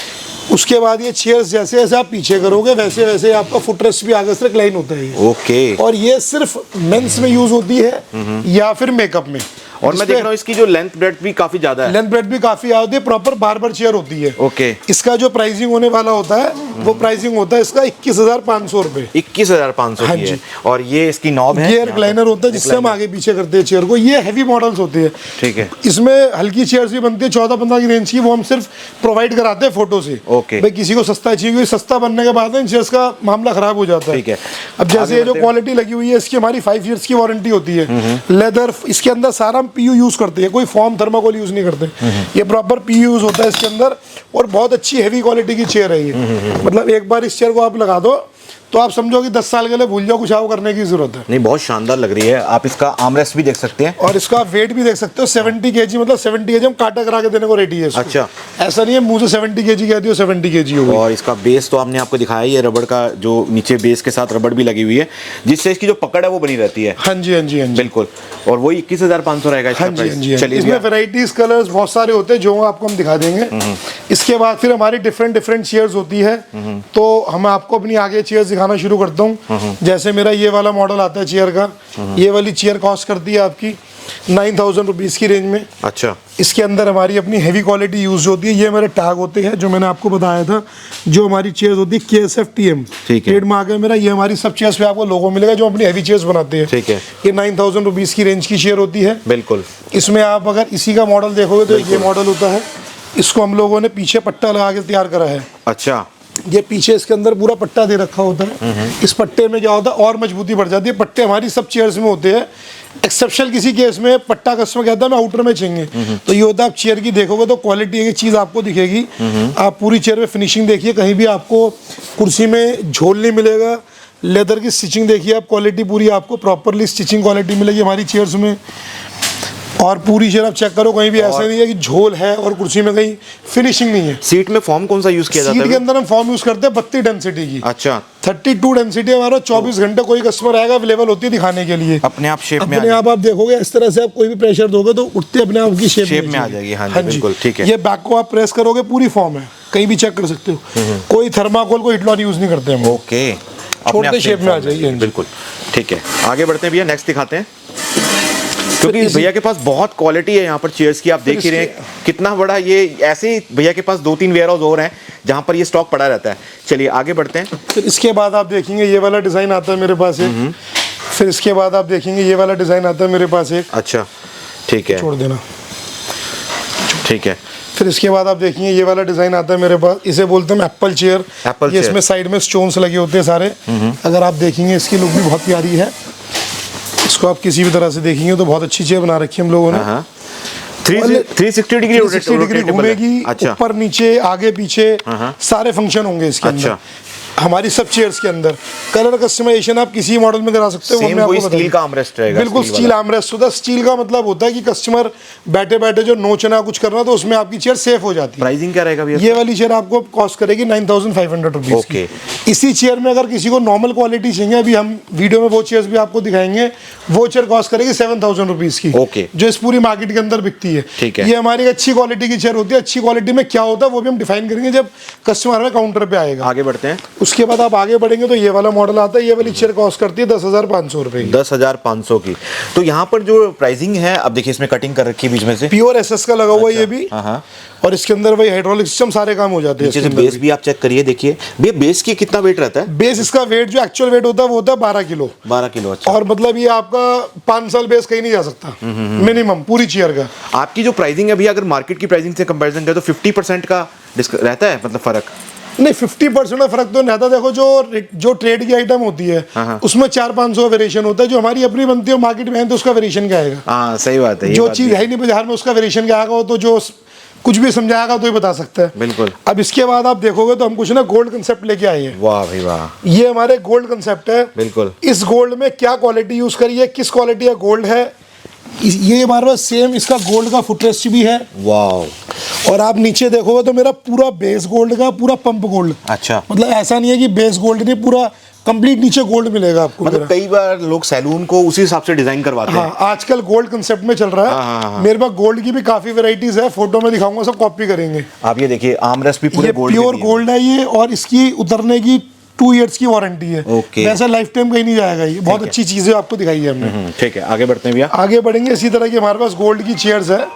उसके बाद ये चेयर्स जैसे जैसे आप पीछे करोगे वैसे वैसे आपका फुटरेस्ट भी आगे से रिक्लाइन होता है ये। ओके। और ये सिर्फ मेंस में यूज होती है या फिर मेकअप में। और मैं देख रहा हूँ इसकी जो लेंथ ब्रेड्थ भी काफी ज्यादा है। लेंथ ब्रेड्थ भी काफी आती है, प्रॉपर बार्बर चेयर होती है। ओके। इसका जो प्राइसिंग होने वाला होता है वो प्राइसिंग होता है इसका 21,500 रुपए। 21,500 हाँ की है। जी। और ये इसकी नॉब है, ये रिक्लाइनर होता है जिससे हम आगे पीछे करते हैं चेयर को। ये हैवी मॉडल्स होते हैं। ठीक है। इसमें हल्की चेयर्स भी बनती है 14-15 की रेंज की, वो हम सिर्फ प्रोवाइड कराते हैं फोटो से। ओके। भाई किसी को सस्ता चाहिए, क्योंकि सस्ता बनने के बाद इन चेयर्स का मामला खराब हो जाता है। ठीक है। अब जैसे ये जो क्वालिटी लगी हुई है इसकी हमारी 5 ईयर्स की वारंटी होती है। लेदर, इसके अंदर सारा हम पीयू यूज करते हैं, कोई फॉर्म थर्माकोल यूज नहीं करते। ये प्रॉपर पीयू यूज होता है इसके अंदर। और बहुत अच्छी हैवी क्वालिटी की चेयर है ये। मतलब एक बार इस चेयर को आप लगा दो तो आप समझो कि 10 साल के लिए भूल जाओ कुछ आओ करने की जरूरत है। नहीं, बहुत शानदार लग रही है। आप इसका आर्मरेस्ट भी देख सकते हैं और इसका वेट भी देख सकते हो 70 kg, मतलब 70 kg हम काटा करा के देने को रेडी है इसको। अच्छा। ऐसा नहीं है मुंह से 70 kg कह दियो 70 kg होगी। और इसका बेस तो आपने आपको दिखाया, ये रबड़ का जो नीचे बेस के साथ रबड़ भी लगी हुई है जिससे इसकी जो पकड़ है वो बनी रहती है। हाँ जी, हाँ जी, हाँ जी, बिल्कुल। और वही 21,500 रहेगा इसका हाँ जी, हाँ जी। चलिए, इसमें वैरायटीज कलर्स बहुत सारे होते हैं जो आपको हम दिखा देंगे। इसके बाद फिर हमारी डिफरेंट डिफरेंट चेयर्स होती है। तो हम आपको अपनी आगे चेयर्स दिखाना शुरू करता हूँ। जैसे मेरा ये वाला मॉडल आता है चेयर का। ये वाली चेयर कॉस्ट करती है आपकी 9,000 रुपीज की रेंज में। अच्छा। इसके अंदर हमारी अपनी हैवी क्वालिटी यूज होती है। ये मेरे टैग होते हैं जो मैंने आपको बताया था, जो हमारी चेयर्स होती है KSF-TM ठीक है। ट्रेडमार्क है मेरा। ये हमारी सब चेयर्स पे आपको लोगो मिलेगा जो अपनी हैवी चेयर्स बनाते हैं। ठीक है। ये 9,000 रुपीज की रेंज की चेयर होती है। बिल्कुल। इसमें आप अगर इसी का मॉडल देखोगे तो ये मॉडल होता है। इसको हम लोगों ने पीछे पट्टा लगा के तैयार करा है। अच्छा। ये पीछे इसके अंदर पूरा पट्टा दे रखा होता है। इस पट्टे में क्या होता है और मजबूती बढ़ जाती है। पट्टे हमारी सब चेयर्स में होते हैं। एक्सेप्शनल किसी केस में पट्टा कस्टमर कहता है मैं आउटर में चाहिए, तो ये होता है आप चेयर की देखोगे तो क्वालिटी की चीज़ आपको दिखेगी। आप पूरी चेयर में फिनिशिंग देखिए, कहीं भी आपको कुर्सी में झोल नहीं मिलेगा। लेदर की स्टिचिंग देखिए आप, क्वालिटी पूरी आपको प्रॉपरली स्टिचिंग क्वालिटी मिलेगी हमारी चेयर्स में। और पूरी चेयर आप चेक करो, कहीं भी ऐसा नहीं है कि झोल है और कुर्सी में कहीं फिनिशिंग नहीं है। सीट में फॉर्म कौन सा यूज किया जाता है? सीट के अंदर हम फॉर्म यूज करते हैं 32 डेंसिटी की। अच्छा। 32 डेंसिटी हमारा 24 घंटे कोई कस्टमर आएगा अवेलेबल होती है दिखाने के लिए। अपने आप शेप में अपने आप आप देखोगे इस तरह से आप कोई भी प्रेशर दोगे तो उठते अपने आप की शेप में आ जाएगी। हाँ जी, बिल्कुल। ठीक है। ये बैक को आप प्रेस करोगे पूरी फॉर्म है, कहीं भी चेक कर सकते हो। कोई थर्माकोल कोई हिटलॉन यूज नहीं करते हम। ओके। छोटे शेप में आ जाएगी। बिल्कुल। ठीक है, आगे बढ़ते हैं भैया, नेक्स्ट दिखाते हैं। क्योंकि भैया के पास बहुत क्वालिटी है यहाँ पर चेयर्स की। आप देख ही रहे हैं कितना बड़ा ये, ऐसे ही भैया के पास 2-3 वेयर हाउस और हैं जहाँ पर ये स्टॉक पड़ा रहता है। चलिए आगे बढ़ते हैं। फिर इसके बाद आप देखेंगे ये वाला डिजाइन आता है मेरे पास एक। फिर इसके बाद आप देखेंगे ये वाला डिजाइन आता है मेरे पास एक। अच्छा, ठीक है, छोड़ देना। ठीक है। फिर इसके बाद आप देखेंगे ये वाला डिजाइन आता है मेरे पास, इसे बोलते हैं एप्पल चेयर। एप्पल ये इसमें साइड में स्टोन्स लगे होते हैं सारे। अगर आप देखेंगे इसकी लुक भी बहुत प्यारी है। इसको आप किसी भी तरह से देखेंगे तो बहुत अच्छी चेयर बना रखी है हम लोगों ने। 360 डिग्री 360 डिग्री घूमेगी, अच्छा। ऊपर नीचे आगे पीछे सारे फंक्शन होंगे इसके अंदर। हमारी सब चेयर्स के अंदर कलर कस्टमाइजेशन आप किसी मॉडल में करा सकते हो। सेम वही स्टील का आर्मरेस्ट रहेगा। बिल्कुल स्टील आर्मरेस्ट होता है। स्टील का मतलब होता है कि कस्टमर बैठे बैठे जो नोचना कुछ करना तो उसमें आपकी चेयर सेफ हो जाती है। प्राइसिंग क्या रहेगा भैया? ये वाली चेयर आपको कॉस्ट करेगी 9,500 रुपीज की। इसी चेयर में अगर किसी को नॉर्मल क्वालिटी चाहिए, अभी हम वीडियो में वो चेयर्स भी आपको दिखाएंगे, वो चेयर कॉस्ट करेगी 7,000 रुपीज की। ओके। जो इस पूरी मार्केट के अंदर बिकती है। ठीक है। ये हमारी अच्छी क्वालिटी की चेयर होती है। अच्छी क्वालिटी में क्या होता है वो भी हम डिफाइन करेंगे जब कस्टमर हमें काउंटर पे आएगा। आगे बढ़ते हैं। उसके बाद आप आगे बढ़ेंगे तो ये वाला मॉडल आता है। ये वाली चेयर कॉस्ट करती है 10,500 रुपए। 10,500 की। तो यहाँ पर जो प्राइसिंग है, अब देखिए इसमें कटिंग कर रखी है बीच में से, प्योर एसएस का लगा हुआ है ये भी। और इसके अंदर वही हाइड्रोलिक सिस्टम सारे काम हो जाते हैं। बेस भी आप चेक करिए, देखिए भैया बेस की कितना वेट रहता है? बेस इसका वेट जो एक्चुअल वेट होता है वो होता है 12 किलो। 12 किलो। अच्छा। और मतलब ये आपका 5 साल बेस कहीं नहीं जा सकता मिनिमम पूरी चेयर का। आपकी जो प्राइसिंग है भैया, अगर मार्केट की प्राइसिंग से कंपैरिजन करें तो 50% का रहता है, मतलब फर्क? नहीं, 50% का फर्क तो नहीं आता। देखो जो ट्रेड की आइटम होती है उसमें 400-500 वेरिएशन होता है। जो हमारी अपनी बनती है मार्केट में है तो उसका वेरिएशन क्या आएगा? हाँ, सही बात है। जो चीज है नहीं बाजार में उसका वेरिएशन क्या आएगा? वो तो जो कुछ भी समझाएगा तो ही बता सकता है। बिल्कुल। अब इसके बाद आप देखोगे तो हम कुछ ना गोल्ड कंसेप्ट लेके आए हैं। वाह भाई वाह, ये हमारे गोल्ड कंसेप्ट है। बिल्कुल। इस गोल्ड में क्या क्वालिटी यूज करी है, किस क्वालिटी का गोल्ड है, ये हमारे पास सेम इसका गोल्ड का फुटरेस्ट भी है। वाह। और आप नीचे देखोगे तो मेरा पूरा बेस गोल्ड का, पूरा पंप गोल्ड। अच्छा, मतलब ऐसा नहीं है कि बेस गोल्ड नहीं, पूरा कंप्लीट नीचे गोल्ड मिलेगा आपको। मतलब कई बार लोग सैलून को उसी हिसाब से डिजाइन करवाते हैं। हाँ, आजकल गोल्ड कंसेप्ट में चल रहा है। हाँ। मेरे पास गोल्ड की भी काफी वैरायटीज है, फोटो में दिखाऊंगा, सब कॉपी करेंगे। आप ये देखिए आर्मरेस्ट भी पूरे ये गोल्ड प्योर गोल्ड है ये, और इसकी उतरने की 2 इयर्स की वारंटी है। ओके। वैसे लाइफ टाइम कहीं नहीं जाएगा ये। बहुत अच्छी चीजें आपको दिखाई है हमने। ठीक है, आगे बढ़ते हैं भैया। आगे बढ़ेंगे। इसी तरह की हमारे पास गोल्ड की चेयर्स है,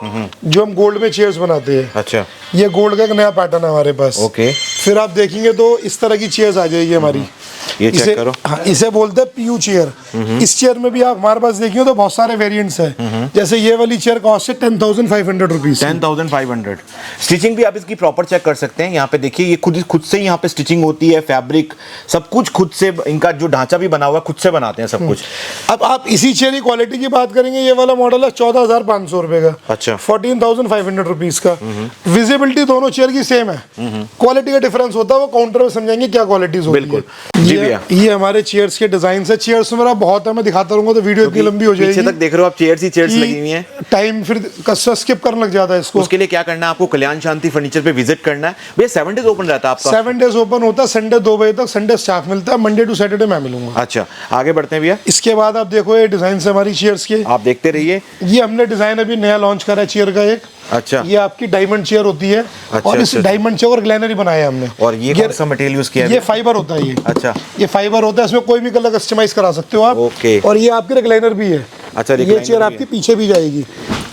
जो हम गोल्ड में चेयर्स बनाते हैं। अच्छा, ये गोल्ड का एक नया पैटर्न है हमारे पास। ओके। फिर आप देखेंगे तो इस तरह की चेयर्स आ जाएगी हमारी। ये चेक करो। हाँ, इसे बोलते हैं पीयू चेयर। इस चेयर में भी आप हमारे पास देखिए तो बहुत सारे वेरिएंट्स हैं। जैसे ये वाली चेयर कॉस्ट है 10,500 रुपीज। 10,500। स्टिचिंग भी आप इसकी प्रॉपर चेक कर सकते हैं। यहाँ पे देखिए ये खुद से ही यहाँ पे स्टिचिंग होती है, फैब्रिक सब कुछ खुद से, इनका जो ढांचा भी बना हुआ है खुद से बनाते हैं सब कुछ। अब आप इसी चेयर की क्वालिटी की बात करेंगे, ये वाला मॉडल है 14,500 रुपए का। अच्छा। 14,500 रुपीज का। विजिबिलिटी दोनों चेयर की सेम है, क्वालिटी का डिफरेंस होता है वो काउंटर में समझेंगे क्या क्वालिटीज होती है। बिल्कुल जी भैया। ये हमारे चेयर्स के डिजाइन है। चेयर्स मेरा बहुत है, मैं दिखाता रहूंगा तो वीडियो इतनी लंबी हो जाएगी। पीछे तक देख रहे हो आप, चेयर्स ही चेयर्स लगी हुई हैं। टाइम फिर कस्टमर स्किप करने लग जाता है इसको। उसके लिए क्या करना है आपको, कल्याण शांति फर्नीचर पे विजिट करना है भैया। 7 डेज ओपन रहता है आपका? 7 डेज ओपन होता है, संडे 2 बजे तक। संडे स्टाफ मिलता है, मंडे टू सैटरडे मैं मिलूंगा। अच्छा, आगे बढ़ते हैं भैया। इसके बाद आप देखो ये डिजाइन है हमारी चेयर्स के, आप देखते रहिए। ये हमने डिजाइन अभी नया लॉन्च करा है चेयर का एक। अच्छा। ये आपकी डायमंड चेयर होती है। अच्छा, और इस अच्छा। डायमंड चेयर और ग्लैनरी बनाया है हमने। और ये कौन सा मटेरियल यूज किया है? ये फाइबर होता है ये। अच्छा, ये फाइबर होता है, इसमें कोई भी कलर कस्टमाइज करा सकते हो आप। ओके। और ये आपकी रिक्लाइनर भी है। अच्छा, ये recliner चेयर भी आपके है। पीछे भी जाएगी।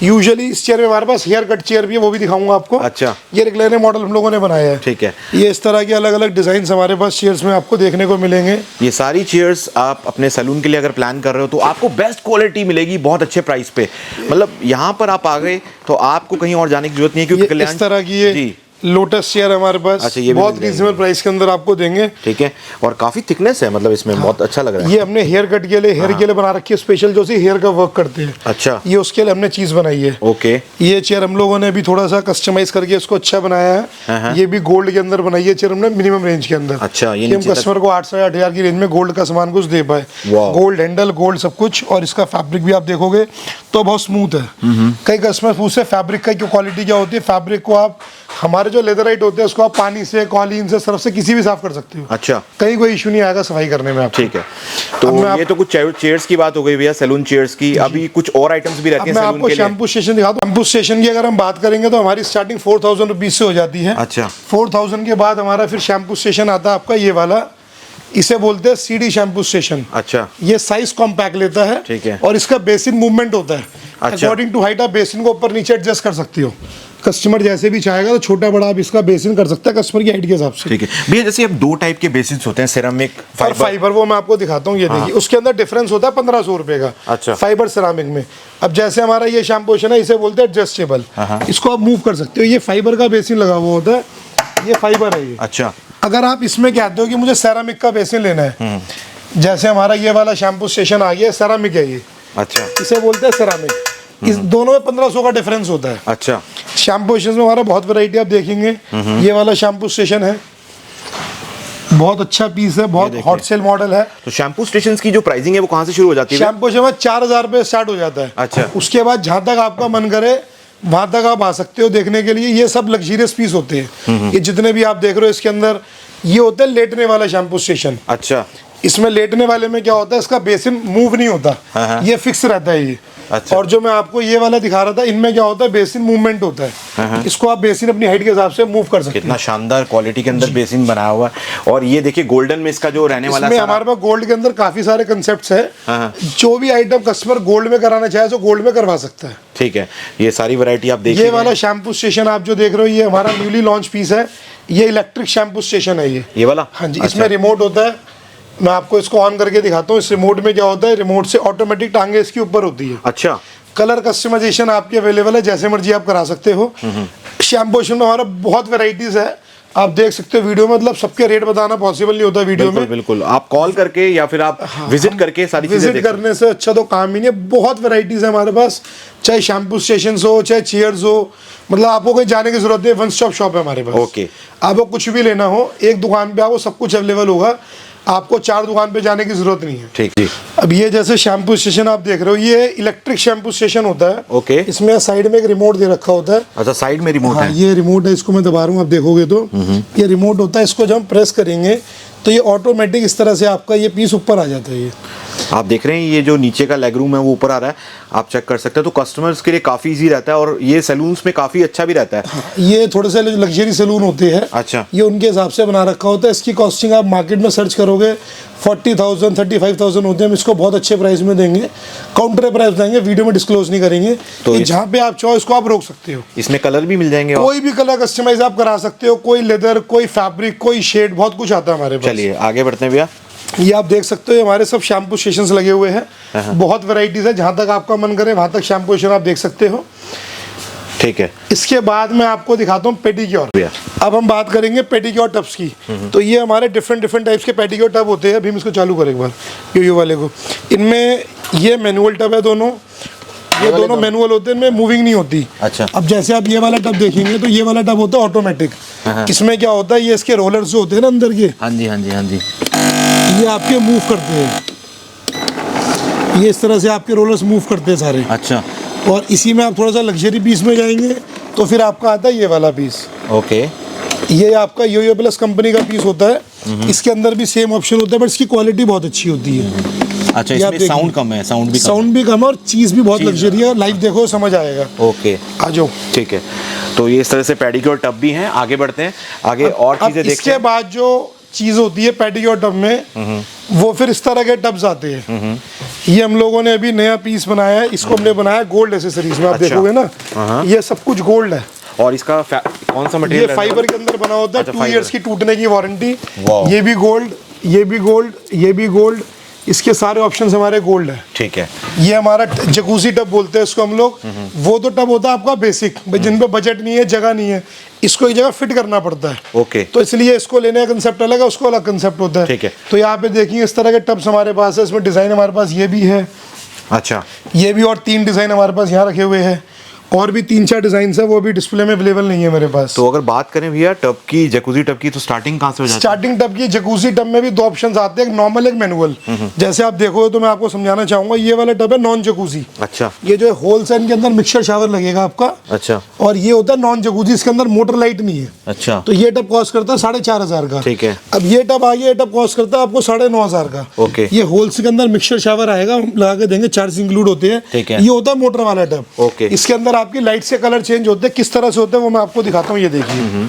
यूजुअली इस चेयर में हमारे पास हेयर कट चेयर भी है, वो भी दिखाऊंगा आपको। अच्छा। ये रिक्लाइनर मॉडल हम लोगों ने बनाया है। ठीक है। ये इस तरह के अलग अलग डिजाइन हमारे पास चेयर्स में आपको देखने को मिलेंगे। ये सारी चेयर्स आप अपने सैलून के लिए अगर प्लान कर रहे हो तो आपको बेस्ट क्वालिटी मिलेगी बहुत अच्छे प्राइस पे। मतलब यहाँ पर आप आ गए तो आपको कहीं और जाने की जरूरत नहीं है, क्योंकि ये कल्याण इस तरह की ये जी लोटस चेयर हमारे पास। अच्छा, ये भी बहुत मिल जाएगी। रीजनेबल प्राइस के अंदर आपको देंगे। ठीक है, और काफी थिकनेस है, मतलब इसमें बहुत अच्छा लग रहा है। ये हमने हेयर कट के लिए हेयर के लिए बना रखी है स्पेशल, जो सी हेयर का वर्क करते हैं। अच्छा। ये उसके लिए हमने चीज बनाई है। ओके। ये चेयर हम लोगों ने भी थोड़ा सा कस्टमाइज करके इसको अच्छा बनाया है। ये भी गोल्ड के अंदर बनाई है चेयर हमने, मिनिमम रेंज के अंदर। अच्छा, ये कि हम नीचे तक- कस्टमर को 8 से 8,000 की रेंज में गोल्ड का सामान कुछ दे पाए। वाह। गोल्ड हैंडल, गोल्ड सब कुछ। और इसका फैब्रिक भी आप देखोगे तो बहुत स्मूथ है। कई कस्टमर पूछते फैब्रिक का क्वालिटी क्या होती है। फैब्रिक को आप, हमारे जो लेदराइट होते हैं उसको आप पानी से, कॉलिन से, सर्फ से किसी भी साफ कर सकते हो। अच्छा, कहीं कोई इशू नहीं आएगा सफाई करने में आपको। ठीक है। तो अब मैं ये तो कुछ चेयर्स की बात हो गई भैया, सैलून चेयर्स की। अभी कुछ और आइटम्स भी रहती अब हैं मैं सैलून आपको के लिए। शैम्पू स्टेशन दिखा दूं। शैम्पू स्टेशन की अगर हम बात करेंगे तो हमारी स्टार्टिंग 4,000 रुपीज से हो जाती है। अच्छा। 4,000 के बाद हमारा फिर शैम्पू स्टेशन आता है आपका ये वाला। इसे बोलते हैं सीडी शैम्पू स्टेशन। अच्छा। ये साइज कॉम्पैक्ट लेता है। ठीक है। और इसका बेसिन मूवमेंट होता है। अच्छा। अकॉर्डिंग टू हाइट आप बेसिन को ऊपर नीचे एडजस्ट कर सकती हो। कस्टमर जैसे भी चाहेगा तो छोटा बड़ा आप इसका बेसिन कर सकता है कस्टमर की हाइट के हिसाब से। ठीक है भैया, जैसे अब 2 टाइप के बेसिन्स होते हैं, सिरेमिक, और फाइबर, वो मैं आपको दिखाता हूँ। ये देखिए, उसके अंदर डिफरेंस होता है 1,500 रुपए का। अच्छा। फाइबर सिरामिक में। अब जैसे हमारा ये शैम्पू है, इसे बोलते हैं एडजस्टेबल। इसको आप मूव कर सकते हो। ये फाइबर का बेसिन लगा हुआ होता है, ये फाइबर है ये। अच्छा। अगर आप इसमें कहते हो कि मुझे सेरामिक का बेसिन लेना है, जैसे हमारा ये वाला शैम्पू स्टेशन आ गया, सेरामिक है ये। अच्छा। इसे बोलते हैं सेरामिक। इस दोनों में 1,500 का डिफरेंस होता है। अच्छा। शैम्पू स्टेशन में हमारा बहुत वैरायटी आप देखेंगे। ये वाला शैम्पू स्टेशन है, बहुत अच्छा पीस है, बहुत हॉट सेल मॉडल है। तो शैम्पू स्टेशंस की जो प्राइसिंग है वो कहाँ से शुरू हो जाती है? शैम्पू स्टेशन 4,000 रुपये स्टार्ट हो जाता है। अच्छा। उसके बाद जहाँ तक आपका मन करे वहां तक आप आ सकते हो देखने के लिए। ये सब लग्जरियस पीस होते हैं। ये जितने भी आप देख रहे हो इसके अंदर, ये होता है लेटने वाला शैम्पू स्टेशन। अच्छा। इसमें लेटने वाले में क्या होता है, इसका बेसिन मूव नहीं होता, ये फिक्स रहता है ये। अच्छा। और जो मैं आपको ये वाला दिखा रहा था, इनमें क्या होता है, बेसिन मूवमेंट होता है। इसको आप बेसिन अपनी हाइट के हिसाब से मूव कर सकते कितना हैं। शानदार क्वालिटी के अंदर बेसिन बनाया हुआ है। और ये देखिए गोल्डन में इसका जो रहने वाला इसमें हमारे पास गोल्ड के अंदर काफी सारे कंसेप्ट्स है। जो भी आइटम कस्टमर गोल्ड में कराना चाहे तो गोल्ड में करवा सकता है। ठीक है, ये सारी वैरायटी आप देखिए। ये वाला शैम्पू स्टेशन आप जो देख रहे हो, ये हमारा न्यूली लॉन्च पीस है। ये इलेक्ट्रिक शैम्पू स्टेशन है ये वाला। हाँ जी। इसमें रिमोट होता है, मैं आपको इसको ऑन करके दिखाता हूँ। इस रिमोट में क्या होता है, रिमोट से ऑटोमेटिक टांगे इसके ऊपर होती है। अच्छा। कलर कस्टमाइजेशन आपके अवेलेबल है, जैसे मर्जी आप करा सकते हो। शैम्पू में हमारा बहुत वेराइटीज है। आप देख सकते हो वीडियो में, मतलब सबके रेट बताना पॉसिबल नहीं होता वीडियो में। बिल्कुल, आप कॉल करके या फिर आप विजिट करके सारी चीजें विजिट करने से अच्छा तो काम ही नहीं है। बहुत वैरायटीज है हमारे पास, चाहे शैम्पू स्टेशन हो, चाहे चेयर्स हो, मतलब आपको कहीं जाने की जरूरत नहीं है। वन स्टॉप शॉप है हमारे पास। ओके। आपको कुछ भी लेना हो एक दुकान पे आपको सब कुछ अवेलेबल होगा, आपको 4 दुकान पे जाने की जरूरत नहीं है। ठीक जी। अब ये जैसे शैम्पू स्टेशन आप देख रहे हो, ये इलेक्ट्रिक शैम्पू स्टेशन होता है। ओके। इसमें साइड में एक रिमोट दे रखा होता है। अच्छा, साइड में रिमोट हाँ, है। ये रिमोट है, इसको मैं दबा रहा हूँ, आप देखोगे तो ये रिमोट होता है। इसको जब हम प्रेस करेंगे तो ये ऑटोमेटिक इस तरह से आपका ये पीस ऊपर आ जाता है। ये आप देख रहे हैं ये जो नीचे का लेग रूम है वो ऊपर आ रहा है, आप चेक कर सकते हैं। तो कस्टमर्स के लिए काफ़ी इजी रहता है और ये सैलून्स में काफ़ी अच्छा भी रहता है। ये थोड़े से लग्जरी सैलून होते हैं। अच्छा। ये उनके हिसाब से बना रखा होता है। इसकी कॉस्टिंग आप मार्केट में सर्च करोगे 40,000 35,000 होते हैं। हम इसको बहुत अच्छे प्राइस में देंगे, काउंटर प्राइस देंगे, वीडियो में डिस्क्लोज नहीं करेंगे। तो तो जहाँ पे आप चाहो इसको आप रोक सकते हो। इसमें कलर भी मिल जाएंगे और कोई भी कलर कस्टमाइज आप करा सकते हो, कोई लेदर, कोई फैब्रिक, कोई शेड, बहुत कुछ आता है हमारे पास। चलिए आगे बढ़ते हैं भैया। ये आप देख सकते हो, ये हमारे सब शैम्पू स्टेशंस लगे हुए हैं। बहुत वैरायटीज है, जहाँ तक आपका मन करे वहाँ तक शैम्पू स्टेशन आप देख सकते हो। ठीक है। इसके बाद मैं आपको दिखाता हूँ पेडिक्योर। भैया। अब हम बात करेंगे पेडिक्योर टब्स की। तो ये हमारे डिफरेंट टाइप्स के पेडिक्योर टब होते हैं। अभी हम इसको चालू करें एक बार, यो वाले को। इनमें ये मैनुअल टब है दोनों, ये दोनों मैनुअल होते हैं, इनमें मूविंग नहीं होती। अच्छा। अब जैसे आप ये वाला टब देखेंगे तो ये वाला टब होता है ऑटोमेटिक। इसमें क्या होता है, ये इसके रोलर्स जो होते हैं ना अंदर के, हाँ जी हाँ जी हाँ जी, ये आपके मूव करते हैं। ये इस तरह से आपके रोलर्स मूव करते हैं सारे। अच्छा। और इसी में आप थोड़ा सा लग्जरी पीस में जाएंगे तो फिर आपका आता है ये वाला पीस। ओके। ये आपका योयो प्लस कंपनी का पीस होता है। इसके अंदर भी सेम ऑप्शन होता है, बट इसकी क्वालिटी बहुत अच्छी होती है। अच्छा, ये आप इसमें साउंड देखिए। कम है, साउंड भी कम साउंड भी कम है और चीज़ भी बहुत लग्जरी है। लाइव देखो समझ आएगा। ओके। आ जाओ। ठीक है, तो ये इस तरह से पेडिक्योर टब भी हैं। आगे बढ़ते हैं, आगे और अब चीज़ें देखते इसके हैं। बाद जो चीज़ होती है पेडिक्योर टब में, वो फिर इस तरह के टब्स आते हैं। ये हम लोगों ने अभी नया पीस बनाया है, इसको हमने बनाया गोल्ड एसेसरीज में। आप अच्छा। देखोगे ना, ये सब कुछ गोल्ड है। और इसका कौन सा ये मटेरियल? फाइबर के अंदर बना होता है। अच्छा, 2 फाइबर। इयर्स की टूटने की वारंटी। वाह। ये भी गोल्ड, ये भी गोल्ड, ये भी गोल्ड। इसके सारे ऑप्शंस हमारे गोल्ड है। ठीक है। ये हमारा जकूजी टब बोलते हैं इसको हम लोग। वो तो टब होता है आपका बेसिक, जिन पे बजट नहीं है, जगह नहीं है, इसको एक जगह फिट करना पड़ता है। ओके। तो इसलिए इसको लेने का कंसेप्ट अलग है, उसको अलग कंसेप्ट होता है। ठीक है। तो यहाँ पे देखिए इस तरह के टब्स हमारे पास है। इसमें डिज़ाइन हमारे पास ये भी है, अच्छा। ये भी, और 3 डिज़ाइन हमारे पास यहाँ रखे हुए हैं। और भी 3-4 डिज़ाइन है, वो भी डिस्प्ले में अवेलेबल नहीं है मेरे पास। तो अगर बात करें भैया टब की, जकूजी टब की, तो स्टार्टिंग कहाँ से हो जाती है? स्टार्टिंग टब की जकूजी टब में भी 2 ऑप्शंस आते हैं, एक नॉर्मल एक मैनुअल। जैसे आप देखोगे तो मैं आपको समझाना चाहूंगा। ये वाला टब है नॉन जकूजी। अच्छा। ये जो है होल से इनके अंदर मिक्सर शावर लगेगा आपका। अच्छा। और ये होता है नॉन जकूजी, इसके अंदर मोटर लाइट नहीं है। अच्छा। तो ये टब कॉस्ट करता है 4,500 का। ठीक है। अब ये टब आ गया, ये टब कॉस्ट करता है आपको 9,500 का। ओके। ये होल्स के अंदर मिक्सर शावर आएगा, हम लगा के देंगे, चार्ज इंक्लूड होते हैं। ठीक है। ये होता है मोटर वाला टब। ओके। इसके अंदर आपकी लाइट से कलर चेंज होते हैं। किस तरह से होते हैं वो मैं आपको दिखाता हूँ। ये देखिए,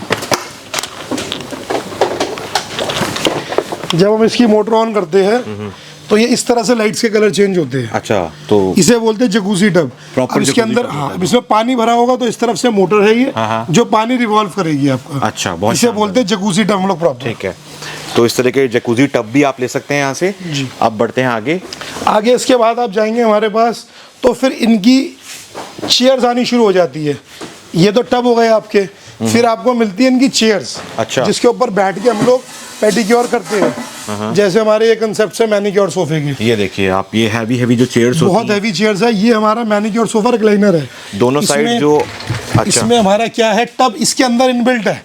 जब हम इसकी मोटर ऑन करते हैं तो ये इस तरह से लाइट्स के कलर चेंज होते हैं। अच्छा, तो इसे बोलते हैं जकूजी टब। Proper अब इसके जकूजी अंदर टब हाँ, अब इसमें पानी भरा होगा तो इस तरफ से मोटर है ये, हाँ। जो पानी रिवॉल्व करेगी आपका। अच्छा, बहुत इसे शानदार। बोलते हैं जकूजी टब हम लोग प्रॉपर। ठीक है, तो इस तरह के जकूजी टब भी आप ले सकते हैं यहाँ से। जी। अब बढ़ते हैं आगे। आगे इसके बाद आप जाएंगे हमारे पास तो फिर इनकी चेयर्स आनी शुरू हो जाती है। ये तो टब हो गए आपके, फिर आपको मिलती है इनकी चेयर्स। अच्छा। जिसके ऊपर बैठ के हम लोग पेडिक्योर करते हैं। जैसे हमारे ये कंसेप्ट है मैनिक्योर सोफे की। ये देखिए आप, ये हैवी जो चेयर्स होती बहुत हैवी चेयर्स है। ये हमारा मैनिक्योर सोफा रिक्लाइनर है। दोनों साइड इसमें- जो, अच्छा। इसमें हमारा क्या है, टब इसके अंदर इनबिल्ट है।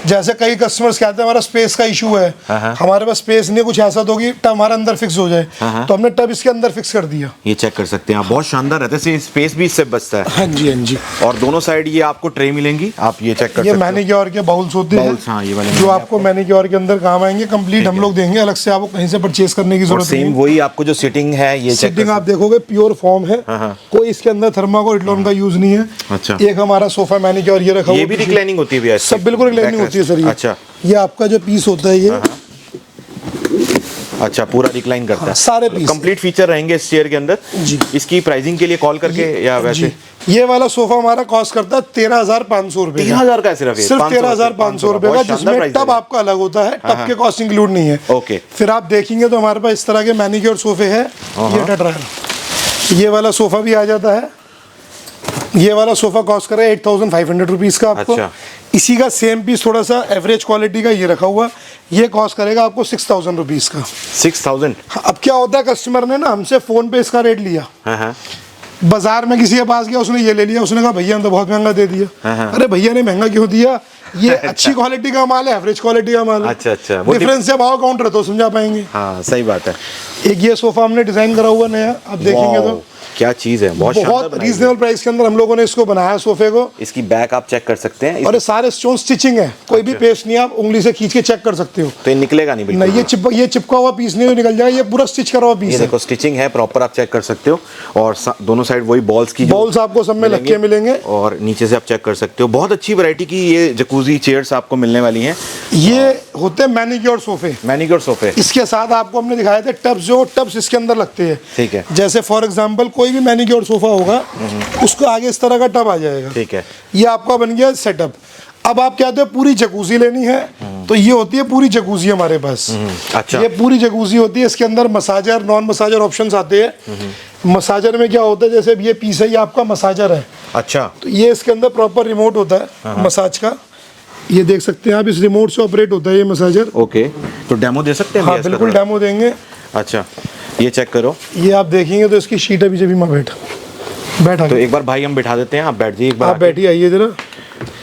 जैसे कई कस्टमर्स कहते हैं हमारा स्पेस का इशू है, हमारे पास स्पेस नहीं है, कुछ ऐसा तो कि टब हमारा अंदर फिक्स हो जाए, तो हमने टब इसके अंदर फिक्स कर दिया। ये चेक कर सकते हैं आप, बहुत शानदार रहता है, स्पेस भी इससे बचता है। हाँ जी, हाँ जी। और दोनों साइड ये आपको ट्रे मिलेंगी, आप ये चेक कर ये सकते हो। मैनिक्योर के बाउल्स होते हैं। बाउल्स, हाँ, ये वाले जो मिलेंगे आपको मैनिक्योर के अंदर काम आएंगे। कंप्लीट हम लोग देंगे, अलग से आपको कहीं से परचेस करने की और जरूरत सेम नहीं। वही आपको जो सिटिंग है ये चेक सिटिंग कर आप देखोगे प्योर फॉर्म है, हाँ। कोई इसके अंदर थर्माकोल इटलॉन का यूज नहीं है। अच्छा। एक हमारा सोफा मैनिक्योर ये रखा ये हुआ भी पीछे। रिक्लाइनिंग होती है भैया इसकी? सब बिल्कुल रिक्लाइनिंग Backrest। होती है सर ये। अच्छा। ये आपका जो पीस होता है ये अच्छा, पूरा रिक्लाइन करता है। सारे पीस कंप्लीट फीचर रहेंगे इस चेयर के अंदर। जी। इसकी प्राइसिंग के लिए कॉल करके या वैसे? ये वाला सोफा हमारा कॉस्ट करता है 13,500 रुपए। 13,000 का है सिर्फ ये? सिर्फ 500 13,500 रुपए का, बहुत शानदार जिसमें प्राइस टब है। आपका अलग होता है। टब के कॉस्ट इंक्लूड नहीं है। ओके। फिर आप देखेंगे तो हमारे पास इस तरह के मैनिक्योर सोफे है। ये टट्रायल, ये वाला सोफा भी आ जाता है। ये वाला सोफा कॉस्ट कर रहा है 8,500 रुपीज़ का आपको। अच्छा। इसी का सेम पीस थोड़ा सा एवरेज क्वालिटी का ये रखा हुआ, ये कॉस्ट करेगा आपको 6000 रुपीज़ का। 6000। अब क्या होता है, कस्टमर ने ना हमसे फ़ोन पे इसका रेट लिया, हाँ। बाजार में किसी के पास गया, उसने ये ले लिया, उसने कहा भैया ने तो बहुत महंगा दे दिया। हाँ। अरे भैया ने महंगा क्यों दिया, ये अच्छी क्वालिटी का माल है, एवरेज क्वालिटी का माल है। अच्छा डिफरेंस जब आओ काउंटर तो समझा पाएंगे। हाँ सही बात है। एक ये सोफा हमने डिजाइन करा हुआ नया, आप देखेंगे तो क्या चीज है, बहुत रीजनेबल प्राइस के अंदर हम लोगों ने इसको बनाया सोफे को। इसकी बैक आप चेक कर सकते हैं, और ये सारे स्टोन स्टिचिंग है, कोई भी पेस्ट नहीं, आप उंगली से खींच के चेक कर सकते हो। तो ये निकलेगा नहीं बिल्कुल? नहीं, ये चिपका हुआ पीस नहीं निकल जाएगा, ये पूरा स्टिच करा हुआ पीस है। देखो स्टिचिंग है प्रॉपर, आप चेक कर सकते हो। और दोनों साइड वही बॉल्स की बॉल्स आपको सब में लग के मिलेंगे, और नीचे से आप चेक कर सकते हो। बहुत अच्छी वैरायटी की ये जकूजी चेयर्स आपको मिलने वाली हैं। ये होते हैं मैनिक्योर सोफे। मैनिक्योर सोफे। इसके साथ आपको हमने दिखाए थे टब्स, जो टब्स इसके अंदर लगते हैं। ठीक है। जैसे फॉर एग्जांपल कोई भी मैनिक्योर सोफा होगा, उसको आगे इस तरह का टब आ जाएगा। ठीक है। ये आपका बन गया सेटअप। अब आप कहते हो पूरी जकूजी लेनी है, तो ये होती है पूरी जकूजी हमारे पास। अच्छा। ये पूरी जकूजी होती है, इसके अंदर मसाजर नॉन मसाजर ऑप्शंस आते हैं। मसाजर में क्या होता है, जैसे ये पीस है, ये आपका मसाजर है। अच्छा। तो ये इसके अंदर प्रॉपर रिमोट होता है मसाज का, ये देख सकते हैं आप, इस रिमोट से ऑपरेट होता है ये मसाजर। ओके, तो डेमो दे सकते हैं? हाँ बिल्कुल डेमो देंगे। अच्छा, ये चेक करो। ये आप देखेंगे तो इसकी शीट अभी जब मैं बैठा तो एक बार भाई हम बिठा देते हैं, आप बैठ जाइए एक बार। आप बैठिए, आइए जरा।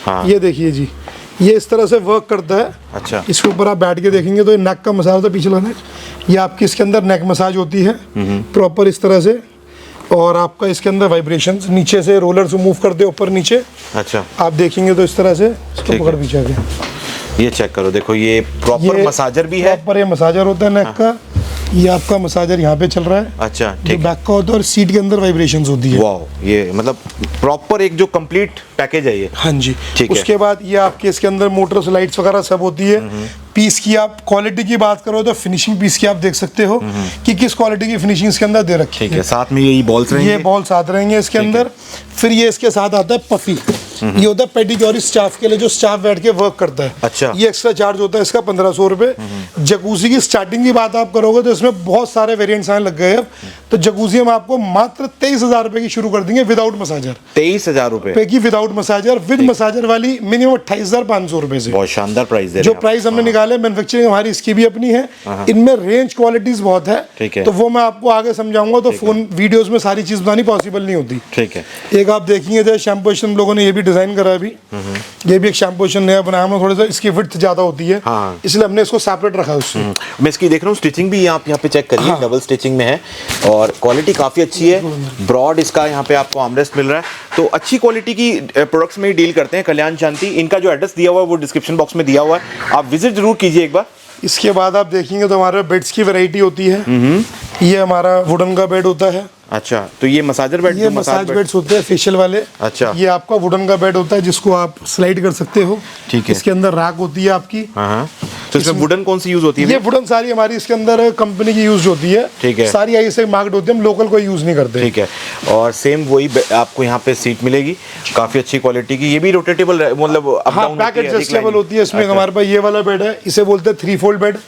हाँ। ये देखिए जी, ये इस तरह से वर्क करता है। अच्छा। इसके ऊपर आप बैठ के देखेंगे तो ये नेक का मसाज होता है, पिछला नेक। ये आपकी इसके अंदर नेक मसाज होती है प्रॉपर इस तरह से, और आपका इसके अंदर वाइब्रेशंस नीचे से रोलर से मूव करते ऊपर नीचे। अच्छा। आप देखेंगे तो इस तरह से इसको पकड़ पीछे आके ये चेक करो, देखो ये प्रॉपर मसाजर भी है। प्रॉपर ये मसाजर होता है नेक का। ये आपका मसाजर यहाँ पे चल रहा है। अच्छा जो ठीक। बैक का होता है, और सीट के अंदर वाइब्रेशंस होती है। वाह, ये मतलब प्रॉपर एक जो कंप्लीट पैकेज है ये। हाँ जी। ठीक है। उसके बाद ये आपके इसके अंदर मोटर्स लाइट्स वगैरह सब होती है। पीस की आप क्वालिटी की बात करो तो फिनिशिंग पीस की आप देख सकते हो कि किस क्वालिटी की फिनिशिंग इसके अंदर दे रखी ठीक है। साथ में यही बॉल्स रहेंगे, ये बॉल साथ रहेंगे इसके अंदर। फिर ये इसके साथ आता है पफी, ये होता है पेडिक्योर स्टाफ के लिए, जो स्टाफ बैठ के वर्क करता है। अच्छा। ये एक्स्ट्रा चार्ज होता है इसका 1500 रुपये। जकूजी की स्टार्टिंग की बात आप करोगे तो इसमें बहुत सारे वेरिएंट्स आने लग गए अब। तो जकूजी हम आपको मात्र 23,000 रुपये की शुरू कर देंगे विदाउट मसाजर। 23,000 रुपए की विदाउट मसाजर, विद मसाजर वाली मिनिमम 28,500 रुपए से। बहुत शानदार प्राइस दे रहे जो हैं प्राइस हमने निकाले, मैन्युफैक्चरिंग हमारी इसकी भी अपनी है। इनमें रेंज क्वालिटीज बहुत है। ठीक है। तो वो मैं आपको आगे समझाऊंगा, तो फोन वीडियोस में सारी चीज बतानी पॉसिबल नहीं होती। ठीक है। एक आप देखेंगे जैसे शैम्पू हम लोगों ने ये भी डिजाइन करा अभी। ये भी एक शैम्पू नया बनाया हमने, थोड़ा सा इसकी विड्थ ज्यादा होती है। हाँ। इसलिए हमने इसको सेपरेट रखा है उससे। मैं इसकी देख रहा हूँ स्टिचिंग भी आप यहाँ पे चेक करिए। हाँ। डबल स्टिचिंग में है और क्वालिटी काफी अच्छी है। ब्रॉड इसका यहाँ पे आपको आर्मरेस्ट मिल रहा है। तो अच्छी क्वालिटी की प्रोडक्ट्स में ही डील करते हैं कल्याण शांति। इनका जो एड्रेस दिया हुआ है वो डिस्क्रिप्शन बॉक्स में दिया हुआ है, आप विजिट जरूर कीजिए एक बार। इसके बाद आप देखेंगे तो हमारे बेड्स की वैरायटी होती है। ये हमारा वुडन का बेड होता है। अच्छा, तो ये मसाजर बेड, ये मसाज बेड्स होते हैं फेशियल वाले। अच्छा। ये आपका वुडन का बेड होता है जिसको आप स्लाइड कर सकते हो। ठीक है। इसके अंदर रैक होती है आपकी। हाँ। तो इसमें वुडन कौन सी यूज होती है? ये वुडन सारी हमारी इसके अंदर कंपनी की यूज होती है। ठीक है। सारी ऐसे मार्केट होती है, हम लोकल कोई यूज नहीं करते। ठीक है। और सेम वही आपको यहाँ पे सीट मिलेगी, काफी अच्छी क्वालिटी की। ये भी रोटेटेबल, मतलब अप हाँ, डाउन बैक एडजस्टेबल होती है। इसमें हमारे पास ये वाला बेड है, इसे बोलते हैं 3 फोल्ड बेड।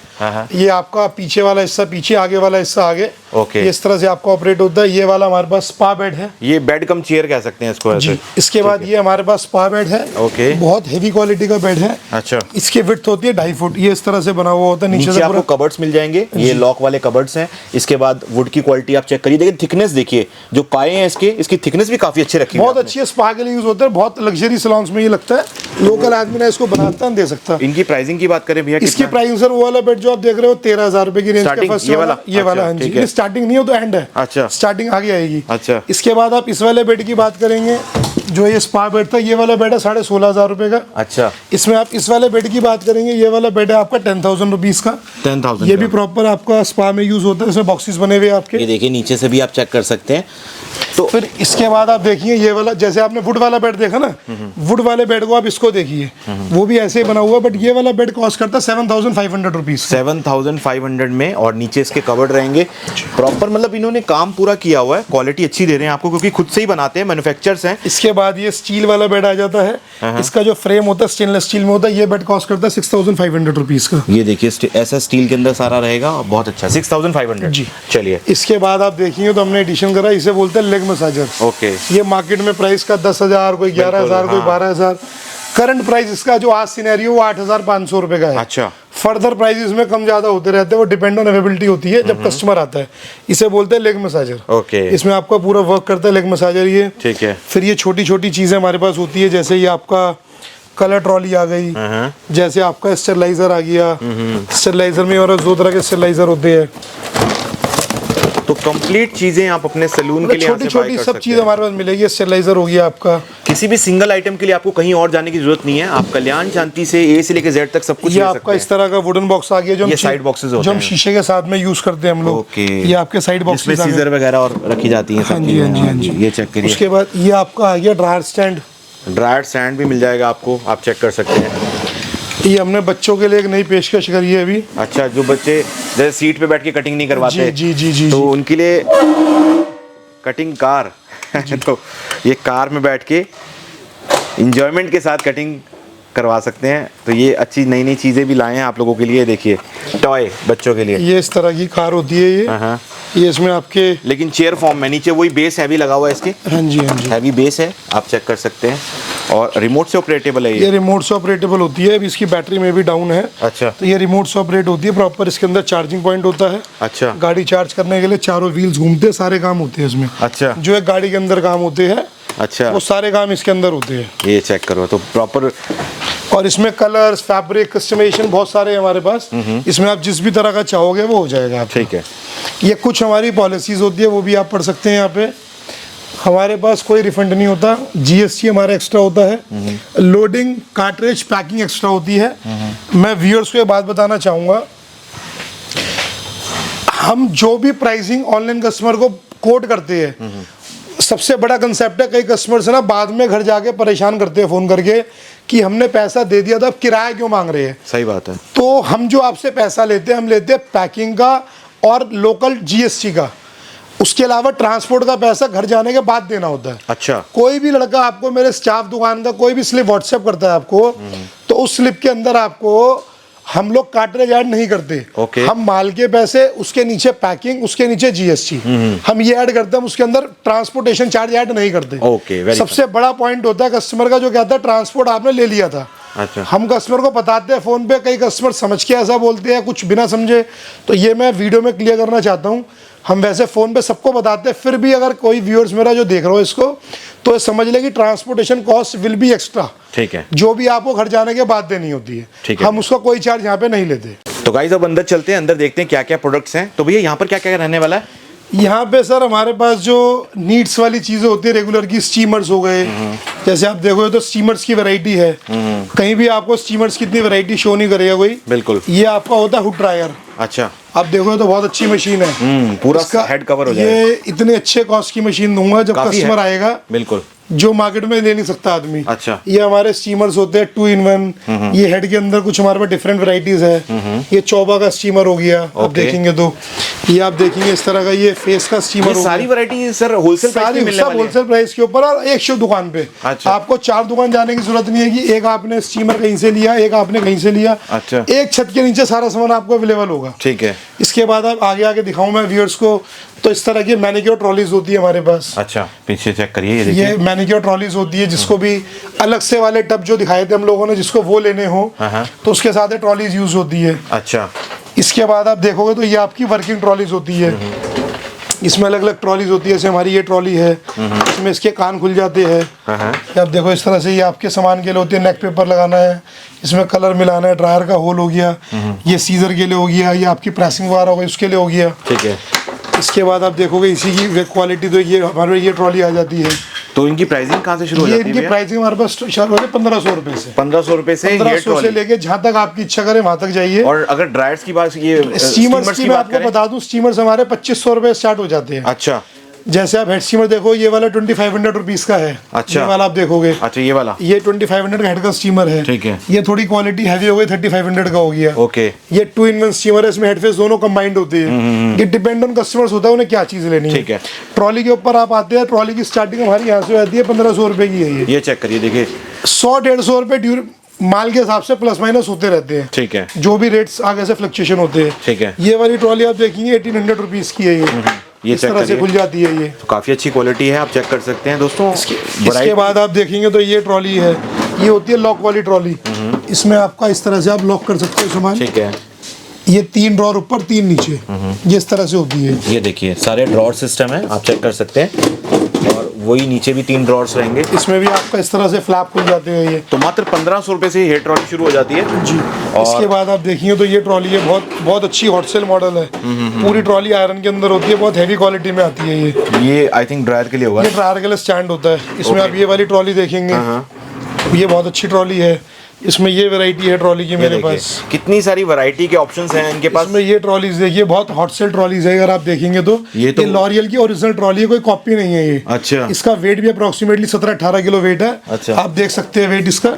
ये आपका पीछे वाला हिस्सा पीछे, आगे वाला हिस्सा आगे। ओके। इस तरह से आपका ऑपरेट होता है। ये वाला हमारे पास स्पा बेड है। ये बेड कम चेयर कह सकते हैं इसको जी। ऐसे। इसके बाद ये हमारे पास स्पा बेड है। ओके। बहुत हेवी क्वालिटी का बेड है। अच्छा। इसकी विड्थ होती है 2.5 फुट। ये इस तरह से बना हुआ होता है। नीचे आपको कबर्ड्स मिल जाएंगे, ये लॉक वाले कबर्ड्स हैं। इसके बाद वुड की क्वालिटी आप चेक करिए, देखिए थिकनेस देखिए, जो पाए हैं इसकी थिकनेस भी काफी अच्छी रखी है। बहुत अच्छी है, स्पा के लिए यूज होता है। बहुत लग्जरी सैलून्स में ये लगता है, लोकल आदमी ना इसको बनाता है दे सकता। इनकी प्राइसिंग की बात करें भैया, इसकी प्राइसिंग सर वो वाला बेड जो आप देख रहे हो 13,000 रुपए की रेंज का फर्स्ट ये वाला। ये वाला। हाँ जी, ये स्टार्टिंग नहीं हो तो एंड है। अच्छा। स्टार्टिंग आगे आएगी। अच्छा। इसके बाद आप इस वाले बेड की बात करेंगे, जो ये स्पा बेड था, ये वाला बेड है 16,500 रुपए का। अच्छा। इसमें आप इस वाले बेड की बात करेंगे, ये वाला बेड है आपका 10,000 रुपीज का। 10,000। ये भी प्रॉपर आपका स्पा में यूज होता है। इसमें बॉक्सेस बने हुए आपके, ये देखिए नीचे से भी आप चेक कर सकते हैं। तो फिर इसके बाद आप देखिए ये वाला, जैसे आपने वुड वाला बेड देखा ना, वुड वाले बेड को आप इसको देखिए, वो भी ऐसे ही बना हुआ, बट ये वाला बेड कॉस्ट करता है 7,500 रुपीज। 7,500 में, और नीचे इसके कवर्ड रहेंगे प्रॉपर। मतलब इन्होंने काम पूरा किया हुआ है, क्वालिटी अच्छी दे रहे हैं आपको, क्योंकि खुद से ही बनाते हैं, मैन्युफैक्चरर्स हैं। इसके बाद ये स्टील वाला बेड आ जाता है। इसका जो फ्रेम होता है स्टेनलेस स्टील में होता है। ये बेड कॉस्ट करता है 6,500 रुपीज का। ये देखिए ऐसा स्टील के अंदर सारा रहेगा, बहुत अच्छा। 6,500 जी। चलिए इसके बाद आप देखेंगे तो हमने एडिशन करा, इसे बोलते हैं लेग मसाजर। ओके। ये मार्केट में प्राइस का 10,000, कोई 11,000, कोई 12,000। करंट प्राइस इसका जो आज सिनेरियो वो 8,500 रुपए का है। अच्छा। फर्दर प्राइस में कम ज्यादा होते रहते हैं, वो डिपेंड ऑन अवेलेबिलिटी होती है जब कस्टमर आता है। इसे बोलते हैं लेग मसाजर। ओके। इसमें आपका पूरा वर्क करता है लेग मसाजर ये। ठीक है। फिर ये छोटी छोटी चीजें हमारे पास होती है, जैसे ये आपका कलर ट्रॉली आ गई, जैसे आपका स्टेरलाइजर आ गया। स्टेरलाइजर में और दो तरह के स्टेरलाइजर होते हैं। तो कंप्लीट चीजें आप अपने सैलून के लिए छोटी छोटी सब चीज हमारे पास मिलेगी। स्टेरलाइजर हो गया आपका। किसी भी सिंगल आइटम के लिए आपको कहीं और जाने की जरूरत नहीं है, आप कल्याण शांति से ए से लेकर जेड तक सब कुछ ये ले आपका सकते हैं। इस तरह का वुडन बॉक्स आ गया, जो ये साइड बॉक्सेस होते जो हम हैं, शीशे के साथ में यूज करते हैं हम लोग। ओके। ये आपके साइड बॉक्स जिसमें सीजर वगैरह और रखी जाती हैं। हाँ जी, हाँ जी, हाँ जी। ये चेक करिए। उसके बाद ये आपका आ गया ड्रायर स्टैंड। ड्रायर स्टैंड भी मिल जाएगा आपको, आप चेक कर सकते हैं। ये हमने बच्चों के लिए एक नई पेशकश करी है अभी। अच्छा, जो बच्चे जैसे सीट पे बैठ के कटिंग नहीं करवाते, जी जी जी तो जी। उनके लिए कटिंग कार तो ये कार में बैठ के इंजॉयमेंट के साथ कटिंग करवा सकते हैं। तो ये अच्छी नई नई चीज़ें भी लाए हैं आप लोगों के लिए। देखिए टॉय बच्चों के लिए, ये इस तरह की कार होती है ये। हाँ। ये इसमें आपके लेकिन चेयर फॉर्म में, नीचे वही बेस हैवी लगा हुआ है इसके। हाँ जी हाँ जी। हैवी बेस है, आप चेक कर सकते हैं। और रिमोट से ऑपरेटेबल है ये रिमोट से ऑपरेटेबल होती है। अभी इसकी बैटरी में भी डाउन है। अच्छा। तो ये रिमोट से ऑपरेट होती है प्रॉपर। इसके अंदर चार्जिंग पॉइंट होता है। अच्छा। गाड़ी चार्ज करने के लिए चारों व्हील्स घूमते हैं, सारे काम होते हैं इसमें। अच्छा। जो एक गाड़ी के अंदर काम होते हैं, अच्छा, वो सारे काम इसके अंदर होते हैं। ये चेक करो तो प्रॉपर। और इसमें कलर्स, फैब्रिक, कस्टमाइजेशन बहुत सारे हैं हमारे पास। इसमें आप जिस भी तरह का चाहोगे वो हो जाएगा आपको। ठीक है। ये कुछ हमारी पॉलिसीज होती है, वो भी आप पढ़ सकते हैं यहाँ पे। हमारे पास कोई रिफंड नहीं होता। जीएसटी हमारा एक्स्ट्रा होता है। लोडिंग, कार्ट्रिज, पैकिंग एक्स्ट्रा होती है। मैं व्यूअर्स को ये बात बताना चाहूँगा, हम जो भी प्राइसिंग ऑनलाइन कस्टमर को कोट करते हैं, सबसे बड़ा कंसेप्ट है, कई कस्टमर्स ना बाद में घर जाके परेशान करते हैं फ़ोन करके कि हमने पैसा दे दिया था, अब किराया क्यों मांग रहे हैं। सही बात है। तो हम जो आपसे पैसा लेते हैं, हम लेते हैं पैकिंग का और लोकल जीएसटी का। उसके अलावा ट्रांसपोर्ट का पैसा घर जाने के बाद देना होता है। अच्छा। कोई भी लड़का आपको, मेरे स्टाफ दुकान का कोई भी स्लिप व्हाट्सएप करता है आपको, तो उस स्लिप के अंदर आपको हम लोग कार्ट्रिज ऐड नहीं करते। ओके। हम माल के पैसे, उसके नीचे पैकिंग, उसके नीचे जीएसटी हम ये ऐड करते हैं। हम उसके अंदर ट्रांसपोर्टेशन चार्ज ऐड नहीं करते। ओके, वेरी सबसे बड़ा पॉइंट होता है कस्टमर का जो कहता है ट्रांसपोर्ट आपने ले लिया था। अच्छा। हम कस्टमर को बताते हैं फोन पे, कई कस्टमर समझ के ऐसा बोलते हैं, कुछ बिना समझे। तो ये मैं वीडियो में क्लियर करना चाहता हूँ। हम वैसे फ़ोन पे सबको बताते हैं, फिर भी अगर कोई व्यूअर्स मेरा जो देख रहा हो इसको, तो ये समझ ले कि transportation cost will be extra. ठीक है। जो भी आपको घर जाने के बाद देनी होती है। ठीक है। हम उसका कोई चार्ज यहाँ पे नहीं लेते। तो गाइस अब अंदर चलते हैं, अंदर देखते हैं क्या क्या प्रोडक्ट्स हैं। तो भैया यहाँ पर क्या क्या रहने वाला है? यहाँ पे सर हमारे पास जो नीड्स वाली चीज़ें होती है रेगुलर की, स्टीमर्स हो गए। जैसे आप देखोगे तो स्टीमर्स की वैरायटी है। कहीं भी आपको स्टीमर्स की इतनी वैरायटी शो नहीं करेगा कोई। बिल्कुल। ये आपका होता है हुड ड्रायर। अच्छा। आप देखोगे तो बहुत अच्छी मशीन है। पूरा हेड कवर हो जाएगा। ये इतने अच्छे कॉस्ट की मशीन दूंगा जब कस्टमर आएगा, बिल्कुल, जो मार्केट में ले नहीं सकता आदमी। अच्छा। ये हमारे स्टीमर्स होते हैं 2 in 1। ये हेड के अंदर कुछ हमारे पास डिफरेंट वैरायटीज है। ये चौबा का स्टीमर हो गया, आप देखेंगे तो। ये आप देखेंगे इस तरह का, ये फेस का स्टीमर हो गया। सारी वैरायटी सर होलसेल प्राइस में मिलने वाली है? होलसेल प्राइस के ऊपर, और एक शुभ दुकान पे। अच्छा। आपको 4 दुकान जाने की जरूरत नहीं है कि एक आपने स्टीमर कहीं से लिया, एक आपने कहीं से लिया। अच्छा। एक छत के नीचे सारा सामान आपको अवेलेबल होगा। ठीक है। इसके बाद आप आगे आगे दिखाऊं मैं व्यूअर्स को, तो इस तरह की मैनिक्योर ट्रॉलीज होती है हमारे पास। अच्छा, पीछे चेक करिए, ये देखिए। ये मैनिक्योर ट्रॉलीज होती है, जिसको भी अलग से वाले टब जो दिखाए थे हम लोगों ने, जिसको वो लेने हो तो उसके साथ ये ट्रॉलीज यूज होती है। अच्छा। इसके बाद आप देखोगे तो ये आपकी वर्किंग ट्रॉलीज होती है। इसमें अलग अलग ट्रॉलीज होती है। जैसे हमारी ये ट्रॉली है, इसमें इसके कान खुल जाते हैं। ये आप देखो इस तरह से, ये आपके सामान के लिए होती है। नेक पेपर लगाना है, इसमें कलर मिलाना है, ड्रायर का होल हो गया, ये सीजर के लिए हो गया, ये आपकी प्रेसिंग वगैरह हो गई उसके लिए हो गया। ठीक है। इसके बाद आप देखोगे इसी की क्वालिटी, तो ये हमारे ये ट्रॉली आ जाती है। तो इनकी प्राइसिंग कहाँ से शुरू हो ये जाती है? इनकी प्राइसिंग हमारे पास स्टार्ट होती है 1500 रुपए से। 1500 रुपए से 1500 से लेके जहाँ तक आपकी इच्छा करे वहाँ तक जाइए। और अगर ड्रायर्स की बात, ये स्टीमर्स की मैं आपको बता दूं, स्टीमर्स हमारे 2500 रुपए स्टार्ट हो जाते हैं। अच्छा। जैसे आप हेड स्टीमर देखो, ये वाला 2500 रुपीज का है। अच्छा। ये वाला आप देखोगे। अच्छा, ये वाला, ये 2500 का हेड का स्टीमर है। ठीक है। ये थोड़ी क्वालिटी हैवी हो गई, 3500 का हो गया। ओके। ये 2 in 1 स्टीमर है, इसमें हेड फेस दोनों कंबाइंड होते हैं। ये डिपेंड ऑन कस्टमर्स होता है उन्हें क्या चीज लेनी है। ठीक है। ट्रॉली के ऊपर आप आते हैं, ट्रॉली की स्टार्टिंग हमारी यहाँ से आती है 1500 रुपए की है। ये चेक करिए, देखिए 100-150 रुपए माल के हिसाब से प्लस माइनस होते रहते हैं। ठीक है। जो भी रेट्स आगे से फ्लक्चुएशन होते हैं। ठीक है। ये वाली ट्रॉली आप देखेंगे 1800 रुपीज की है। ये इस तरह से खुल जाती है। ये तो काफी अच्छी क्वालिटी है, आप चेक कर सकते हैं दोस्तों। इसके बाद आप देखेंगे तो ये ट्रॉली है, ये होती है लॉक वाली ट्रॉली। इसमें आपका इस तरह से आप लॉक कर सकते हो सामान। ठीक है। ये 3 ड्रॉर ऊपर 3 नीचे, ये इस तरह से होती है। ये देखिए सारे ड्रॉर सिस्टम है, आप चेक कर सकते हैं, और वही नीचे भी 3 ड्रॉर्स रहेंगे। इसमें भी आपका इस तरह से फ्लैप खुल जाते हैं। ये तो मात्र 1500 रुपए से ये ट्रॉली शुरू हो जाती है जी। इसके बाद आप देखिए तो ये ट्रॉली है, बहुत अच्छी हॉट सेल मॉडल है। पूरी ट्रॉली आयरन के अंदर होती है, बहुत हैवी क्वालिटी में आती है। ये आई थिंक ड्रायर के लिए होगा। ये ड्रायर के लिए स्टैंड होता है। इसमें आप ये वाली ट्रॉली देखेंगे, ये बहुत अच्छी ट्रॉली है। इसमें ये वैरायटी है ट्रॉली की मेरे पास। कितनी सारी वैरायटी के ऑप्शंस हैं इनके पास। इसमें ये ट्रॉलीज देखिए, बहुत हॉट सेल ट्रॉलीज है। अगर आप देखेंगे तो ये लॉरियल की ओरिजिनल ट्रॉली है, कोई कॉपी नहीं है ये। अच्छा। इसका वेट भी अप्रोक्सीमेटली 17-18 किलो वेट है। अच्छा। आप देख सकते हैं वेट इसका।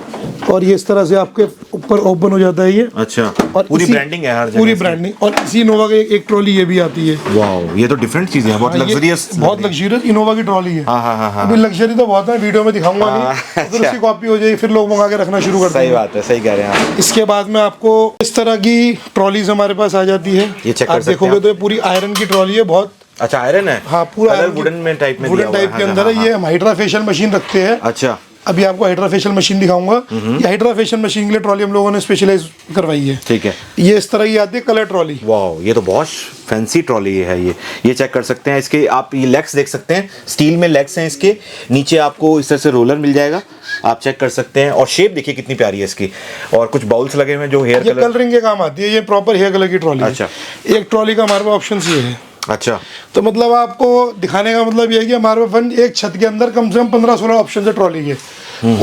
और ये इस तरह से आपके ऊपर ओपन हो जाता है ये। अच्छा। और पूरी ब्रांडिंग है हर जगह। पूरी ब्रांडिंग। और इसी इनोवा की एक ट्रॉली ये भी आती है। वाओ, ये तो डिफरेंट चीजें हैं, बहुत लग्जरियस। बहुत लग्जरियस इनोवा की ट्रॉली है। हाँ। अभी लग्जरी तो बहुत है, वीडियो में दिखाऊंगा नहीं, तो उसकी कॉपी हो जाएगी, फिर लोग मंगा के रखना शुरू कर देंगे। सही बात है, सही कह रहे हैं आप। इसके बाद में आपको इस तरह की ट्रॉलीज हमारे पास आ जाती है। ये चेक कर आप सकते हैं देखोगे तो ये पूरी आयरन की ट्रॉली है। बहुत अच्छा, आयरन है। हाँ, पूरा कलर वुडन में टाइप में वुडन टाइप के अंदर है। ये हम हाइड्रा फेशियल मशीन रखते हैं। अच्छा। अभी आपको हाइड्रा फेशियल मशीन दिखाऊंगा। ये हाइड्रा फेशियल मशीन के लिए ट्रॉली हम लोगों ने स्पेशलाइज करवाई है। ठीक है। ये इस तरह की आती है कलर ट्रॉली। वाओ, ये तो बहुत फैंसी ट्रॉली है। ये चेक कर सकते हैं। इसके आप ये लेग्स देख सकते हैं, स्टील में लेग्स हैं इसके। नीचे आपको इस तरह से रोलर मिल जाएगा, आप चेक कर सकते हैं। और शेप देखिए कितनी प्यारी है इसकी। और कुछ बाउल्स लगे हुए हैं जो हेयर कलरिंग के काम आती है। ये प्रॉपर हेयर कलर की ट्रॉली है। अच्छा। एक ट्रॉली का हमारे पास ऑप्शन ये है। अच्छा। तो मतलब आपको दिखाने का मतलब ये है कि हमारे पास एक छत के अंदर कम से कम 15-16 ऑप्शन है ट्रॉली के।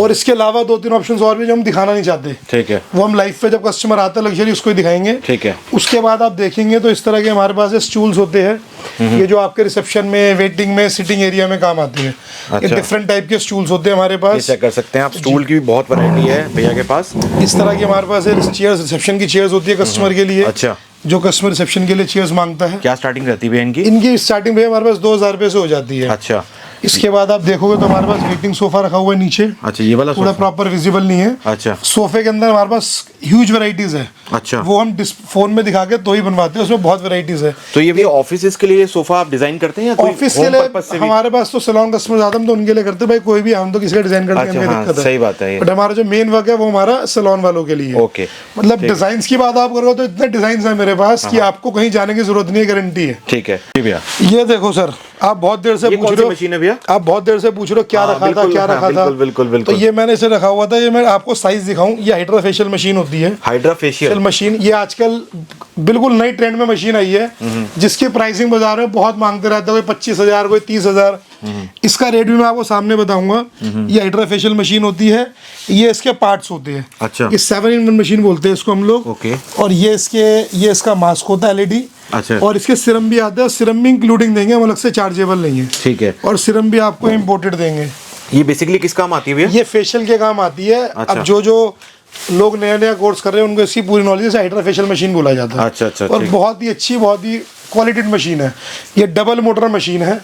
और इसके अलावा 2-3 ऑप्शन और भी जो हम दिखाना नहीं चाहते। ठीक है। वो हम लाइव पे जब कस्टमर आता है लग्जरी उसको ही दिखाएंगे। ठीक है। उसके बाद आप देखेंगे तो इस तरह के हमारे पास स्टूल्स होते हैं। ये जो आपके रिसेप्शन में, वेटिंग में, सिटिंग एरिया में काम आते हैं। अच्छा। ये डिफरेंट टाइप के स्टूल्स होते हैं हमारे पास। चेक कर सकते हैं आप, स्टूल की भी बहुत वैरायटी है भैया के पास। इस तरह की हमारे पास चेयर्स, रिसेप्शन की चेयर्स होती है कस्टमर के लिए। अच्छा। जो कस्टमर रिसेप्शन के लिए चेयर्स मांगता है। क्या स्टार्टिंग रहती है इनकी? इनकी स्टार्टिंग भैया हमारे पास 2000 रुपये से हो जाती है। अच्छा। इसके बाद आप देखोगे तो हमारे पास वेटिंग सोफा रखा हुआ है नीचे। अच्छा, ये वाला पूरा प्रॉपर विजिबल नहीं है। अच्छा। सोफे के अंदर हमारे पास ह्यूज वैरायटीज है। अच्छा। वो हम फोन में दिखा के तो ही बनवाते हैं, उसमें बहुत वैरायटीज है। तो ये भी ऑफिस के लिए सोफा आप डिजाइन करते हैं या कोई ऑफिस के लिए हमारे पास तो सैलून कस्टमर ज्यादा, हम तो उनके लिए करते हैं भाई। कोई भी हम तो किसी का डिजाइन करते हैं, हमें दिक्कत है। सही बात है। बट हमारा जो मेन वर्क है वो हमारा सैलून वालों के लिए। ओके। मतलब डिजाइन की बात आप करो तो इतने डिजाइन है मेरे पास कि आपको कहीं जाने की जरूरत नहीं है, गारंटी है। ठीक है भैया। ये देखो सर, आप बहुत देर से पूछ रहे हो मशीन है भैया, आप बहुत देर से पूछ रहे हो क्या रखा था, क्या रखा था। बिल्कुल। तो ये मैंने इसे रखा हुआ था। ये मैं आपको साइज दिखाऊं, ये हाइड्रा फेशियल मशीन होती है। हाइड्रा फेशियल मशीन, ये आजकल बिल्कुल नई ट्रेंड में मशीन आई है, जिसकी प्राइसिंग बाजार में बहुत मांगते रहते हैं। कोई 25,000, कोई 30,000। इसका रेट भी मैं आपको सामने बताऊंगा। ये हाइड्रा फेशियल मशीन होती है। ये इसके पार्ट्स होते हैं। अच्छा। ये 7-in-1 मशीन बोलते हैं इसको हम लोग। ओके। और ये इसका मास्क होता है LED। अच्छा। और इसके सिरम भी आते हैं, सिरम भी इंक्लूडिंग देंगे, हम अलग से चार्जेबल नहीं है। ठीक है। और सिरम भी आपको इम्पोर्टेड देंगे। ये बेसिकली किस काम आती है भैया? ये फेशियल के काम आती है। अच्छा। अब जो लोग नया कोर्स कर रहे हैं उनको इसकी पूरी नॉलेज है। हाइड्रा फेशियल मशीन बोला जाता है। अच्छा। और बहुत ही अच्छी, बहुत ही क्वालिटीड मशीन है। ये डबल मोटर मशीन है।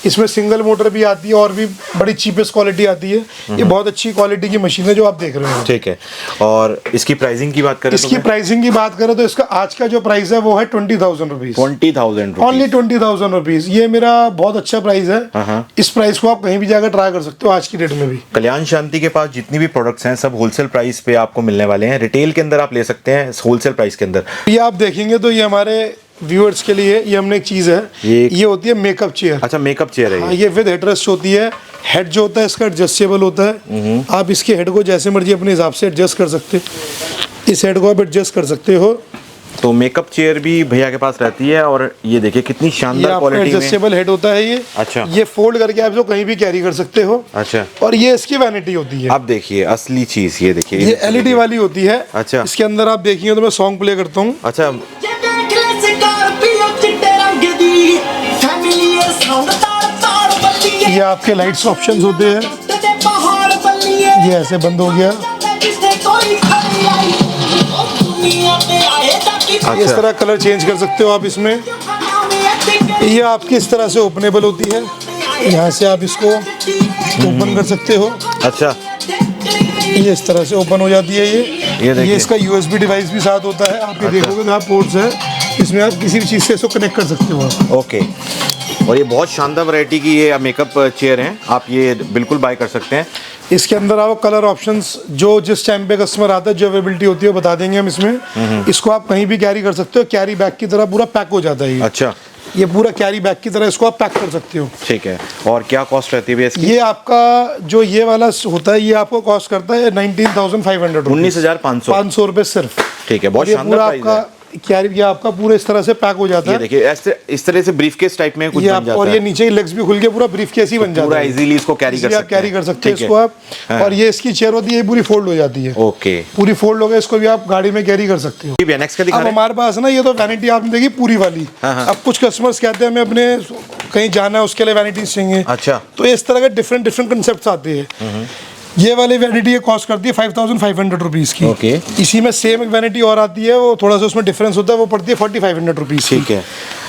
इसमें सिंगल मोटर भी आती है और भी बड़ी चीपेस्ट क्वालिटी आती है। ये बहुत अच्छी क्वालिटी की मशीन है जो आप देख रहे हो। ठीक है। और इसकी प्राइसिंग की बात करें इसकी प्राइसिंग की बात करें तो इसका आज का जो प्राइस है वो है 20,000 रुपीज। 20,000 only 20,000 rupees. ये मेरा बहुत अच्छा प्राइस है। इस प्राइस को आप कहीं भी जाकर ट्राई कर सकते हो आज की डेट में भी। कल्याण शांति के पास जितनी भी प्रोडक्ट्स हैं सब होलसेल प्राइस पे आपको मिलने वाले हैं। रिटेल के अंदर आप ले सकते हैं होलसेल प्राइस के अंदर। ये आप देखेंगे तो ये हमारे व्यूअर्स के लिए ये हमने एक चीज है, ये होती है मेकअप चेयर। अच्छा, मेकअप चेयर है। हाँ, ये विद हेडरेस्ट होती है। हेड जो होता है इसका एडजस्टेबल होता है। आप इसके हेड को जैसे मर्जी अपने हिसाब से एडजस्ट कर सकते हैं। इस हेड को आप एडजस्ट कर सकते हो। तो मेकअप चेयर भी भैया के पास रहती है। और ये देखिए कितनी शानदार क्वालिटी में एडजस्टेबल हेड होता है ये। अच्छा। ये फोल्ड करके आप जो कहीं भी कैरी कर सकते हो। अच्छा। और ये इसकी वैनिटी होती है। आप देखिए असली चीज, ये देखिए ये LED वाली होती है। अच्छा। इसके अंदर आप देखिए तो मैं सॉन्ग प्ले करता हूँ। अच्छा। ये आपके लाइट्स ऑप्शंस होते हैं। ये ऐसे बंद हो गया। इस तरह कलर चेंज कर सकते हो आप इसमें। ये आपकी इस तरह से ओपनेबल होती है। यहाँ से आप इसको ओपन कर सकते हो। अच्छा। ये इस तरह से ओपन हो जाती है। ये इसका USB डिवाइस भी साथ होता है। आप ये देखोगे तो आप पोर्ट्स है, इसमें आप किसी भी चीज़ से इसको कनेक्ट कर सकते हो। ओके। और ये बहुत शानदार वैरायटी की ये मेकअप चेयर हैं, आप ये बिल्कुल बाय कर सकते हैं। इसके अंदर आपको कलर ऑप्शंस जो जिस टाइम पे कस्टमर आता है जो अवेलेबिलिटी होती है वो बता देंगे हम इसमें। इसको आप कहीं भी कैरी कर सकते हो, कैरी बैग की तरह पूरा पैक हो जाता है ये। अच्छा, ये पूरा कैरी बैग की तरह इसको आप पैक कर सकते हो। ठीक है। और क्या कॉस्ट रहती है भैया इसकी? ये आपका जो ये वाला होता है ये आपको कॉस्ट करता है 19,500 500 रुपये सिर्फ। ठीक है, बहुत शानदार प्राइस है। कैरी ये आपका पूरा इस तरह से पैक हो जाता है। ये देखिए ऐसे इस तरह से ब्रीफकेस टाइप में कुछ बन जाता है। और ये नीचे की लेग्स भी खुल के पूरा ब्रीफकेस ही बन जाता है। पूरा इजीली इसको कैरी कर सकते हैं। कैरी कर सकते हैं इसको आप। और ये इसकी चेयर होती है, ये पूरी फोल्ड हो जाती है। ओके, पूरी फोल्ड हो गई, इसको भी आप गाड़ी में कैरी कर सकते हो। नेक्स्ट क्या दिखा रहे हैं? हमारे पास ना ये तो वैनिटी आपने देखी पूरी वाली। अब कुछ कस्टमर्स कहते हैं हमें अपने कहीं जाना है उसके लिए वैनिटीज चाहिए। अच्छा, तो इस तरह के डिफरेंट डिफरेंट कंसेप्ट आते हैं। ये वाली वैनिटी ये कॉस्ट करती है 5,500 रुपीज़ की। ओके। इसी में सेम एक वैनिटी और आती है, वो थोड़ा सा उसमें डिफरेंस होता है, वो पड़ती है 4,500 रुपीज़ की। ठीक है।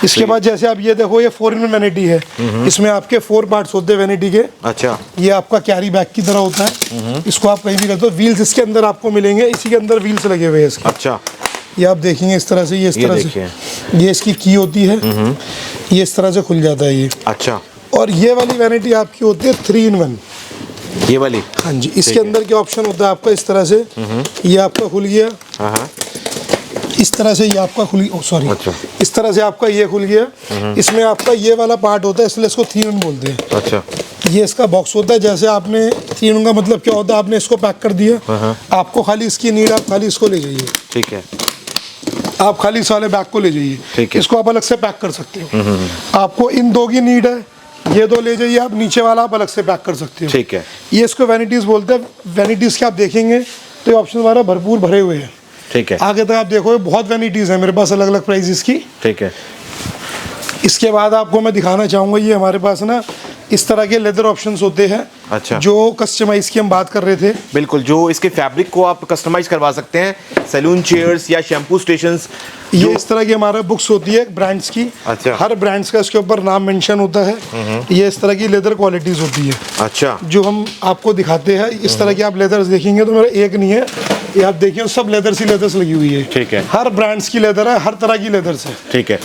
इसके बाद जैसे आप ये देखो, ये 4-in-1 वैनिटी है। इसमें आपके 4 पार्ट्स होते हैं वैनिटी के। अच्छा, ये आपका कैरी बैग की तरह होता है। इसको आप कहीं भी करते हो। व्हील्स इसके अंदर आपको मिलेंगे, इसी के अंदर व्हील्स लगे हुए हैं इसके। अच्छा, ये आप देखेंगे इस तरह से, ये इस तरह से, ये इसकी की होती है, ये इस तरह से खुल जाता है ये। अच्छा। और ये वाली वैनिटी आपकी होती है 3-in-1। ये वाली? हाँ जी। इसके अंदर क्या ऑप्शन होता है आपका, इस तरह से ये आपका खुल गया। हाँ, इस तरह से ये आपका खुल गया, सॉरी। अच्छा। इस तरह से आपका ये खुल गया। इसमें आपका ये वाला पार्ट होता है, इसलिए इसको 3-in बोलते हैं। अच्छा। ये इसका बॉक्स होता है। जैसे आपने 3-in का मतलब क्या होता है, आपने इसको पैक कर दिया, आपको खाली इसकी नीड, आप खाली इसको ले जाइए। ठीक है, आप खाली इस वाले बैग को ले जाइए। ठीक है। इसको आप अलग से पैक कर सकते हो। आपको इन 2 की नीड है, ये 2 ले जाइए, आप नीचे वाला आप अलग से पैक कर सकते हो। ठीक है। ये इसको वैनिटीज बोलते हैं। वैनिटीज के आप देखेंगे तो ये ऑप्शन हमारा भरपूर भरे हुए हैं। ठीक है। आगे तक आप देखो बहुत वैनिटीज है मेरे पास, अलग अलग प्राइजेस की। ठीक है। इसके बाद आपको मैं दिखाना चाहूँगा, ये हमारे पास ना इस तरह के लेदर ऑप्शंस होते हैं। अच्छा। जो कस्टमाइज की हम बात कर रहे थे। बिल्कुल, जो इसके फैब्रिक को आप कस्टमाइज करवा सकते हैं, सैलून चेयर्स या शैम्पू स्टेशंस। ये इस तरह की हमारे बुक्स होती है ब्रांड्स की। अच्छा। हर ब्रांड्स का इसके ऊपर नाम मेंशन होता है। ये इस तरह की लेदर क्वालिटीज होती है। अच्छा। जो हम आपको दिखाते हैं, इस तरह की आप लेदर्स देखेंगे तो मेरा एक नहीं है, ये आप देखिए सब लेदर्स ही लेदर्स लगी हुई है। ठीक है। हर ब्रांड्स की लेदर है, हर तरह की लेदर्स है। ठीक है।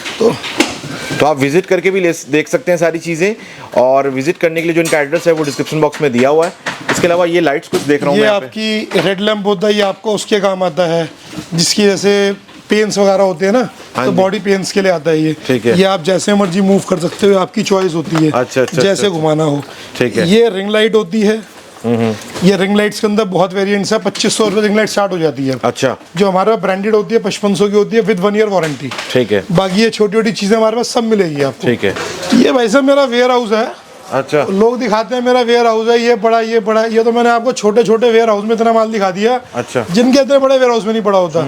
तो आप विजिट करके भी देख सकते हैं सारी चीज़ें, और विजिट करने के लिए जो इनका एड्रेस है वो डिस्क्रिप्शन बॉक्स में दिया हुआ है। इसके अलावा ये लाइट्स कुछ देख रहा हूँ ये मैं यहाँ पे। आपकी रेड लैम्प होता है, ये आपको उसके काम आता है जिसकी जैसे पेन्स वगैरह होते हैं ना, तो बॉडी पेन्स के लिए आता है ये। ठीक है। ये आप जैसे मर्जी मूव कर सकते हो, आपकी चॉइस होती है। अच्छा, जैसे घुमाना हो। ठीक है। ये रिंग लाइट होती है। ये रिंग लाइट्स के अंदर बहुत वेरिएंट्स है। 2,500 रुपये रिंग लाइट स्टार्ट हो जाती है। अच्छा। जो हमारे ब्रांडेड होती है 5500 की होती है विद 1 ईयर वारंटी। ठीक है। बाकी ये छोटी छोटी चीज़ें हमारे पास सब मिलेगी आपको। ठीक है। ये भाई साहब मेरा वेयर हाउस है। अच्छा। लोग दिखाते हैं मेरा वेयर हाउस है, ये बड़ा ये बड़ा, ये तो मैंने आपको छोटे छोटे वेयर हाउस में इतना माल दिखा दिया। अच्छा। जिनके इतने बड़े वेयर हाउस में नहीं पड़ा होता।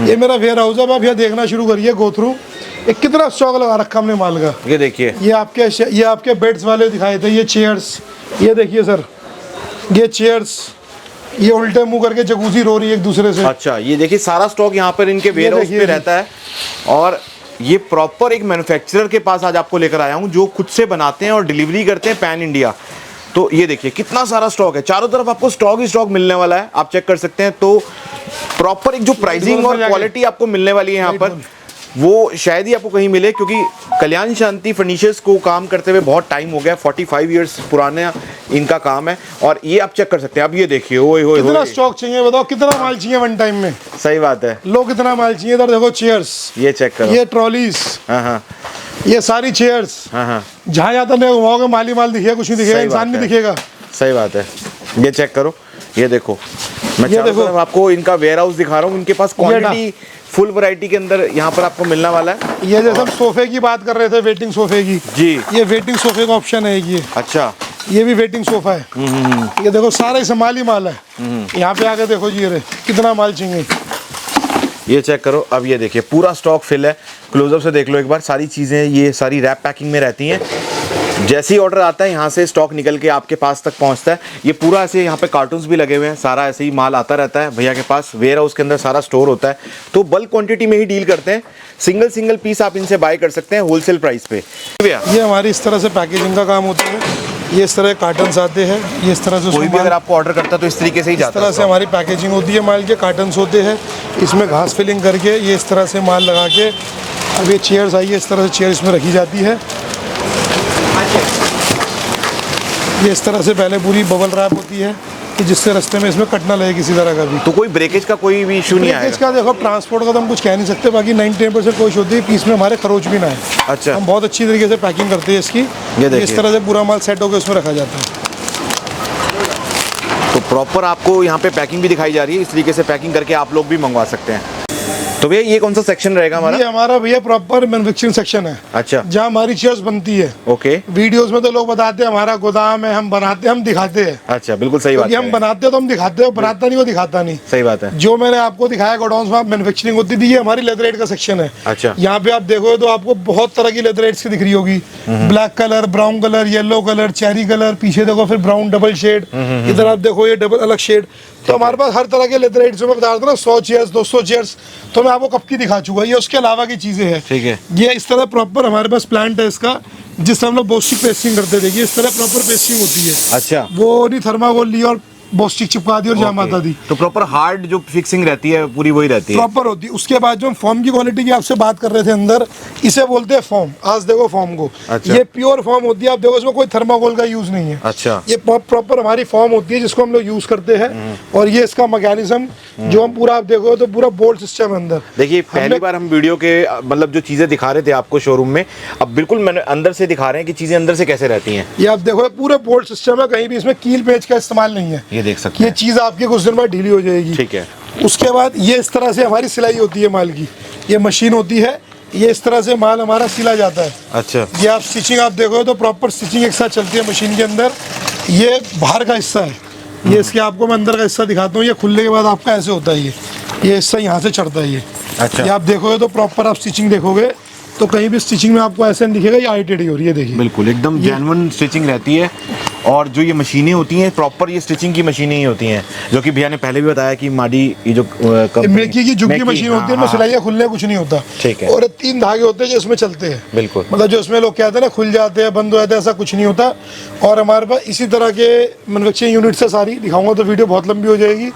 ये मेरा वेयर हाउस है, आप यहाँ देखना शुरू करिए, गो थ्रू। एक कितना स्टॉक लगा रखा हमने माल का। ये देखिए, ये आपके बेड्स वाले दिखाए थे, ये चेयर्स, ये देखिए सर, ये चेयर्स, ये उल्टे मुंह करके जकूजी रो रही है एक दूसरे से। अच्छा, ये देखिए सारा स्टॉक यहाँ पर इनके वेयर हाउस पे रहता है। और ये प्रॉपर एक मैन्युफैक्चरर के पास आज आपको लेकर आया हूँ जो खुद से बनाते हैं और डिलीवरी करते हैं पैन इंडिया। तो ये देखिए कितना सारा स्टॉक है, चारों तरफ आपको स्टॉक ही स्टॉक मिलने वाला है, आप चेक कर सकते हैं। तो प्रॉपर एक जो प्राइसिंग और क्वालिटी आपको मिलने वाली है यहाँ पर, वो शायद ही आपको कहीं मिले, क्योंकि कल्याण शांति फर्नीचर्स को काम करते हुए बहुत टाइम हो गया, 45 इयर्स पुराना इनका काम है। और ये आप चेक कर सकते हैं। अब ये देखिए, ओए होए कितना स्टॉक चाहिए बताओ, कितना माल चाहिए वन टाइम में। सही बात है, लोग कितना माल चाहिए। इधर देखो चेयर्स, ये चेक करो, ये ट्रॉलीज, हाँ, ये सारी चेयर्स। हाँ, जहाँ जाता नहीं घुमाओगे माल ही माल दिखेगा, कुछ नहीं दिखेगा, इंसान नहीं दिखेगा। सही बात है। ये चेक करो, ये देखो, मैं चारों तरफ आपको इनका वेयर हाउस दिखा रहा हूँ। इनके पास क्वांटिटी फुल वैरायटी के अंदर यहाँ पर आपको मिलने वाला है। ये जैसे हम सोफे की बात कर रहे थे, वेटिंग सोफे की, जी, ये वेटिंग सोफे का ऑप्शन है ये। अच्छा, ये भी वेटिंग सोफा है। ये देखो सारा इसे माल ही माल है। यहाँ पे आके देखो जी, ये कितना माल चाहिए, ये चेक करो। अब ये देखिए पूरा स्टॉक फिल है, क्लोजअप से देख लो एक बार। सारी चीज़ें ये सारी रैप पैकिंग में रहती हैं। जैसे ही ऑर्डर आता है यहाँ से स्टॉक निकल के आपके पास तक पहुँचता है। ये पूरा ऐसे यहाँ पे कार्टून्स भी लगे हुए हैं, सारा ऐसे ही माल आता रहता है भैया के पास। वेयर हाउस के अंदर सारा स्टोर होता है, तो बल्क क्वांटिटी में ही डील करते हैं। सिंगल पीस आप इनसे बाय कर सकते हैं होलसेल प्राइस पे। भैया ये हमारी इस तरह से पैकेजिंग का काम होता है। ये इस तरह कार्टन्स आते हैं, ये इस तरह से कोई भी अगर आपको ऑर्डर करता है तो इस तरीके से ही जाता है। इस तरह से हमारी पैकेजिंग होती है, माल के कार्टन्स होते हैं, इसमें घास फिलिंग करके ये इस तरह से माल लगा के। अब ये चेयर्स आई है, इस तरह से चेयर इसमें रखी जाती है। ये इस तरह से पहले पूरी बबल रैप होती है कि जिससे रास्ते में इसमें कट ना लगे किसी तरह का भी। तो कोई ब्रेकेज का कोई भी इशू नहीं आएगा? ब्रेकेज का देखो, ट्रांसपोर्ट का तो हम कुछ कह नहीं सकते, बाकी 99% कोशिश होती है कि इसमें हमारे खरोच भी ना है। अच्छा, हम बहुत अच्छी तरीके से पैकिंग करते हैं इसकी। इस तरह से पूरा माल सेट होकर उसमें रखा जाता है। तो प्रॉपर आपको यहाँ पे पैकिंग भी दिखाई जा रही है, इस तरीके से पैकिंग करके आप लोग भी मंगवा सकते हैं। तो भैया ये कौन सा सेक्शन रहेगा हमारा? ये हमारा भैया प्रॉपर मैन्युफैक्चरिंग सेक्शन है। अच्छा, जहाँ हमारी चेयर्स बनती है। ओके। वीडियोस में तो लोग बताते हैं हमारा गोदाम है, हम बनाते हैं, हम दिखाते हैं। अच्छा, बिल्कुल सही बात है। हम बनाते हैं तो हम दिखाते हैं, बनाता नहीं वो दिखाता नहीं। सही बात है। जो मैंने आपको दिखाया गोडाउन में मैन्युफैक्चरिंग होती थी, ये हमारी लेदरेट का सेक्शन है। अच्छा, यहाँ पे आप देखोगे तो आपको बहुत तरह की लेदरेट्स की दिख रही होगी। Black colour, brown colour, yellow colour, cherry colour, पीछे देखो फिर ब्राउन डबल शेड, इधर आप देखो ये डबल अलग शेड। तो हमारे पास हर तरह के लेदरेट्स में बता रहा था ना, 100 चेयर्स 200 चेयर्स, तो मैं आपको कब की दिखा चुका। ये उसके अलावा की चीजें हैं। ठीक है। ये इस तरह प्रॉपर हमारे पास प्लांट है इसका, जिससे हम लोग बोस्टिक पेस्टिंग करते थे। इस तरह प्रॉपर पेस्टिंग होती है। अच्छा, वो नहीं थर्माकोल ली और बोस्टिक चिपका दी और जाम आता दी। तो प्रॉपर हार्ड जो फिक्सिंग रहती है पूरी वही रहती है, प्रॉपर होती है। उसके बाद जो हम फॉर्म की क्वालिटी की आपसे बात कर रहे थे अंदर, इसे बोलते हैं फॉर्म। आज देखो फॉर्म को। अच्छा। ये प्योर फॉर्म होती है। आप देखो इसमें कोई थर्माकोल का यूज नहीं है। अच्छा, ये प्रॉपर हमारी फॉर्म होती है जिसको हम लोग यूज करते हैं। और ये इसका मैकेनिज्म जो हम पूरा आप देखो तो पूरा बोल्ट सिस्टम है अंदर। देखिए पहली बार हम वीडियो के मतलब जो चीजें दिखा रहे थे आपको शोरूम में, अब बिल्कुल मैंने अंदर से दिखा रहे हैं कि चीजें अंदर से कैसे रहती हैं। ये आप देखो पूरे बोल्ट सिस्टम है, कहीं भी इसमें कील पेच का इस्तेमाल नहीं है। ये देख सकते ये हैं। चीज आपकी कुछ दिन बाद ढीली हो जाएगी। ठीक है। उसके बाद ये इस तरह से हमारी सिलाई होती है माल की। ये मशीन होती है, ये इस तरह से माल हमारा सिला जाता है। अच्छा, ये आप स्टिचिंग आप देखो तो प्रॉपर स्टिचिंग एक साथ चलती है मशीन के अंदर। ये बाहर का हिस्सा है। ये इसके आपको मैं अंदर का हिस्सा दिखाता हूँ। ये खुलने के बाद आपका ऐसे होता है। ये हिस्सा यहाँ से चढ़ता है। ये अच्छा, ये आप देखोगे तो प्रॉपर आप स्टिचिंग देखोगे तो कहीं भी स्टिचिंग में आपको ऐसे नहीं दिखेगा ये आईटेडी हो रही है। देखिए बिल्कुल एकदम जेन्युइन स्टिचिंग रहती है। और जो ये मशीनें होती हैं प्रॉपर ये स्टिचिंग की मशीनें ही होती हैं, जो कि भैया ने पहले भी बताया कि माडी ये जो मेकी की जुग की मशीन होती है, सिलाई खुलने कुछ नहीं होता। ठीक है। और 3 धागे होते हैं जो इसमें चलते हैं। बिल्कुल, मतलब जो इसमें लोग कहते हैं ना खुल जाते हैं बंद हो जाते हैं, ऐसा कुछ नहीं होता। और हमारे पास इसी तरह के मैन्युफैक्चरिंग यूनिट से सारी दिखाऊंगा तो वीडियो बहुत लंबी हो जाएगी।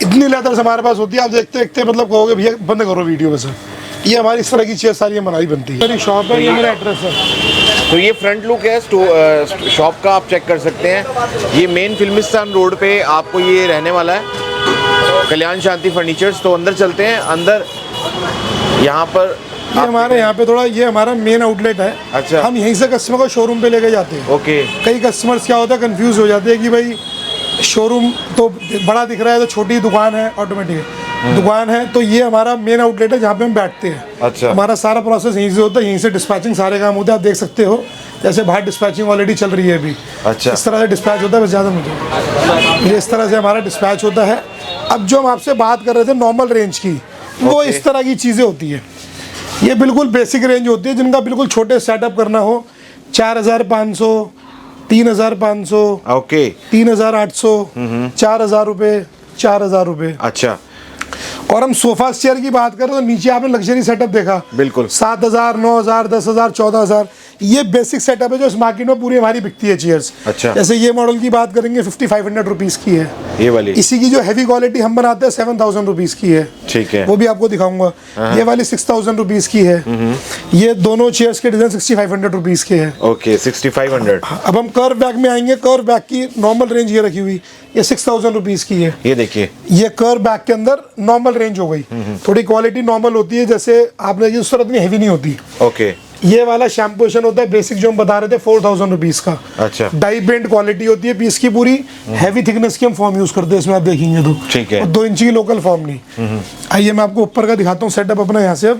इतनी लेदर्स हमारे पास होती है, आप देखते देखते मतलब कहोगे भैया बंद करो वीडियो में से। ये हमारी इस तरह की चीज़ सारी हमारी बनती है। मेरी शॉप है, ये मेरा एड्रेस है। तो ये फ्रंट लुक है शॉप का, आप चेक कर सकते हैं। ये मेन फिल्मिस्तान रोड पे आपको ये रहने वाला है, कल्याण शांति फर्नीचर्स। तो अंदर चलते हैं। अंदर यहाँ पर ये हमारे यहाँ पे थोड़ा ये हमारा मेन आउटलेट है। अच्छा, हम यहीं से कस्टमर को शोरूम पे लेके जाते हैं। ओके। कई कस्टमर्स क्या होता है कंफ्यूज हो जाते हैं कि भाई शोरूम तो बड़ा दिख रहा है तो छोटी दुकान है, ऑटोमेटिक दुकान है। तो ये हमारा मेन आउटलेट है जहाँ पे हम बैठते हैं। अच्छा, हमारा सारा प्रोसेस यहीं से होता है, यहीं से डिस्पैचिंग सारे काम होते हैं। आप देख सकते हो जैसे बाहर डिस्पैचिंग ऑलरेडी चल रही है अभी। अच्छा, इस तरह से डिस्पैच होता है। बस ज़्यादा मुझे ये इस तरह से हमारा डिस्पैच होता है। अब जो हम आपसे बात कर रहे थे नॉर्मल रेंज की, वो इस तरह की चीज़ें होती है। ये बिल्कुल बेसिक रेंज होती है जिनका बिल्कुल छोटे सेटअप करना हो। 4500, 3500, ओके, 3800, 4000 रुपये, 4000 रुपये। अच्छा। और हम सोफा चेयर की बात करें तो नीचे आपने लग्जरी सेटअप देखा, बिल्कुल 7000, 9000, 10000, 14000। ये बेसिक सेटअप है जो इस मार्केट में पूरी हमारी बिकती है चेयर्स। अच्छा, जैसे ये मॉडल की बात करेंगे 5500 रुपीज़ की है ये वाली। इसी की जो हैवी क्वालिटी हम बनाते हैं 7000 रुपीज़ की है। ठीक है, वो भी आपको दिखाऊंगा। ये वाली 6000 रुपीज़ की है। ये दोनों चेयर्स के डिजाइन 6500 रुपीज़ के हैं। ओके, 6500। अब हम कर्व बैग में आएंगे। कर्व बैग की नॉर्मल रेंज ये रखी हुई, ये 6000 रुपीज़ की है। ये देखिए, ये कर्व बैग के अंदर नॉर्मल रेंज हो गई। थोड़ी क्वालिटी नॉर्मल होती है, जैसे आपने उस तरह इतनी हैवी नहीं होती। ओके। ये वाला शैम्पूशन होता है बेसिक जो हम बता रहे थे 4000 रुपीज़ का। अच्छा, डाई बेंड क्वालिटी होती है पीस की पूरी। हैवी थिकनेस की हम फॉर्म यूज करते हैं इसमें, आप देखेंगे तो। ठीक है। 2 इंच की लोकल फॉर्म नहीं। आइए मैं आपको ऊपर का दिखाता हूँ सेटअप अपना यहाँ से।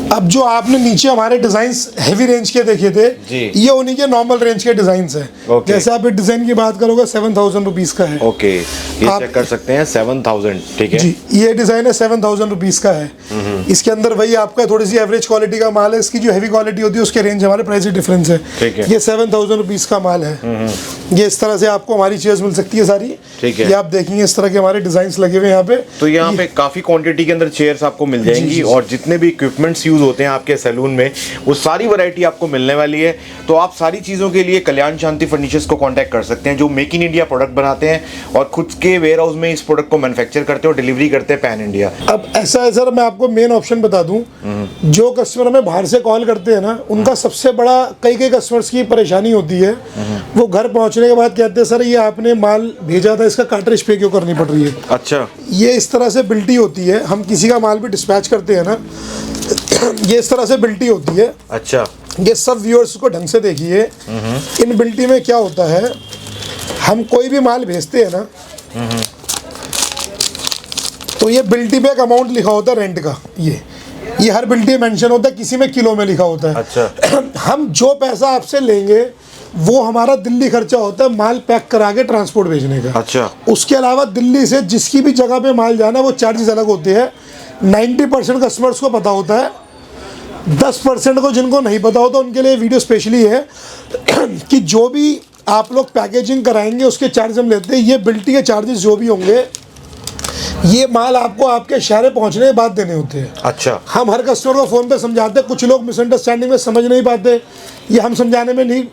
अब अब जो आपने नीचे हमारे डिजाइन्स हैवी रेंज के देखे थे जी, ये उन्हीं के नॉर्मल रेंज के डिजाइन्स हैं। Okay. जैसे आप इस डिजाइन की बात करोगे 7000 रुपीज़ का है। ओके, ये आप- चेक कर सकते हैं 7000। ठीक है जी, ये डिजाइन है 7000 रुपीज़ का है। इसके अंदर वही आपका थोड़ी सी एवरेज क्वालिटी का माल है। इसकी जो हैवी क्वालिटी होती है उसके रेंज हमारे प्राइस डिफरेंस है। ठीक है। ये 7000 रुपीज़ का माल है। ये इस तरह से आपको हमारी चेयर्स मिल सकती है सारी। ठीक है। ये आप देखेंगे इस तरह के हमारे डिजाइन लगे हुए यहाँ पे। तो यहाँ पे काफी क्वांटिटी के अंदर चेयर्स आपको मिल जाएंगी। और जितने भी इक्विपमेंट्स यूज होते हैं आपके सैलून में, वो सारी वैरायटी आपको मिलने वाली है। तो आप सारी चीज़ों के लिए कल्याण शांति फर्नीचर्स को कांटेक्ट कर सकते हैं, जो मेक इन इंडिया प्रोडक्ट बनाते हैं और खुद के वेयर हाउस में इस प्रोडक्ट को मैन्युफैक्चर करते हैं और डिलीवरी करते हैं पैन इंडिया। अब ऐसा है सर, मैं आपको मेन ऑप्शन बता दूं, जो कस्टमर हमें बाहर से कॉल करते हैं ना, उनका सबसे बड़ा कई कस्टमर्स की परेशानी होती है, वो घर पहुंचने के बाद कहते हैं सर ये आपने माल भेजा था, इसका कार्ट्रिज पे क्यों करनी पड़ रही है। अच्छा, ये इस तरह से बिल्टी होती है, हम किसी का माल भी डिस्पैच करते हैं ना, ये इस तरह से बिल्टी होती है। अच्छा, ये सब व्यूअर्स को ढंग से देखिए, इन बिल्टी में क्या होता है, हम कोई भी माल भेजते हैं ना, तो ये बिल्टी पे एक अमाउंट लिखा होता है रेंट का, ये हर बिल्टी में मेंशन होता है, किसी में किलो में लिखा होता है। अच्छा। हम जो पैसा आपसे लेंगे वो हमारा दिल्ली खर्चा होता है माल पैक करा के ट्रांसपोर्ट भेजने का। अच्छा। उसके अलावा दिल्ली से जिसकी भी जगह पे माल जाना वो चार्जेस अलग होते हैं। 90% कस्टमर्स को पता होता है, 10% को जिनको नहीं पता होता उनके लिए वीडियो स्पेशली है कि जो भी आप लोग पैकेजिंग कराएंगे उसके चार्ज हम लेते हैं। ये बिल्टी के चार्जेस जो भी होंगे ये माल आपको आपके शहर में पहुंचने के बाद देने होते हैं। अच्छा। हम हर कस्टमर को फ़ोन पे समझाते हैं, कुछ लोग मिसअंडरस्टैंडिंग में समझ नहीं पाते, ये हम समझाने में नहीं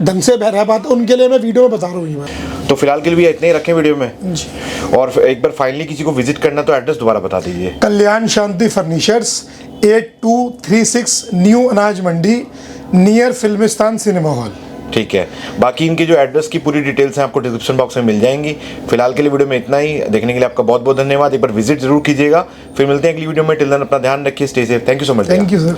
ढंग से रह पाते, उनके लिए मैं वीडियो में बता रहा हूँ। तो फिलहाल के लिए इतने ही रखें वीडियो में जी। और एक बार फाइनली किसी को विजिट करना तो एड्रेस दोबारा बता दीजिए। कल्याण शांति फर्नीचर्स, 8236 न्यू अनाज मंडी, नियर फिल्मिस्तान सिनेमा हॉल। ठीक है, बाकी इनकी जो एड्रेस की पूरी डिटेल्स हैं आपको डिस्क्रिप्शन बॉक्स में मिल जाएंगी। फिलहाल के लिए वीडियो में इतना ही, देखने के लिए आपका बहुत बहुत धन्यवाद। एक बार विजिट जरूर कीजिएगा। फिर मिलते हैं अगली वीडियो में। टिल देन अपना ध्यान रखिए, stay safe. Thank you so much. Thank you sir.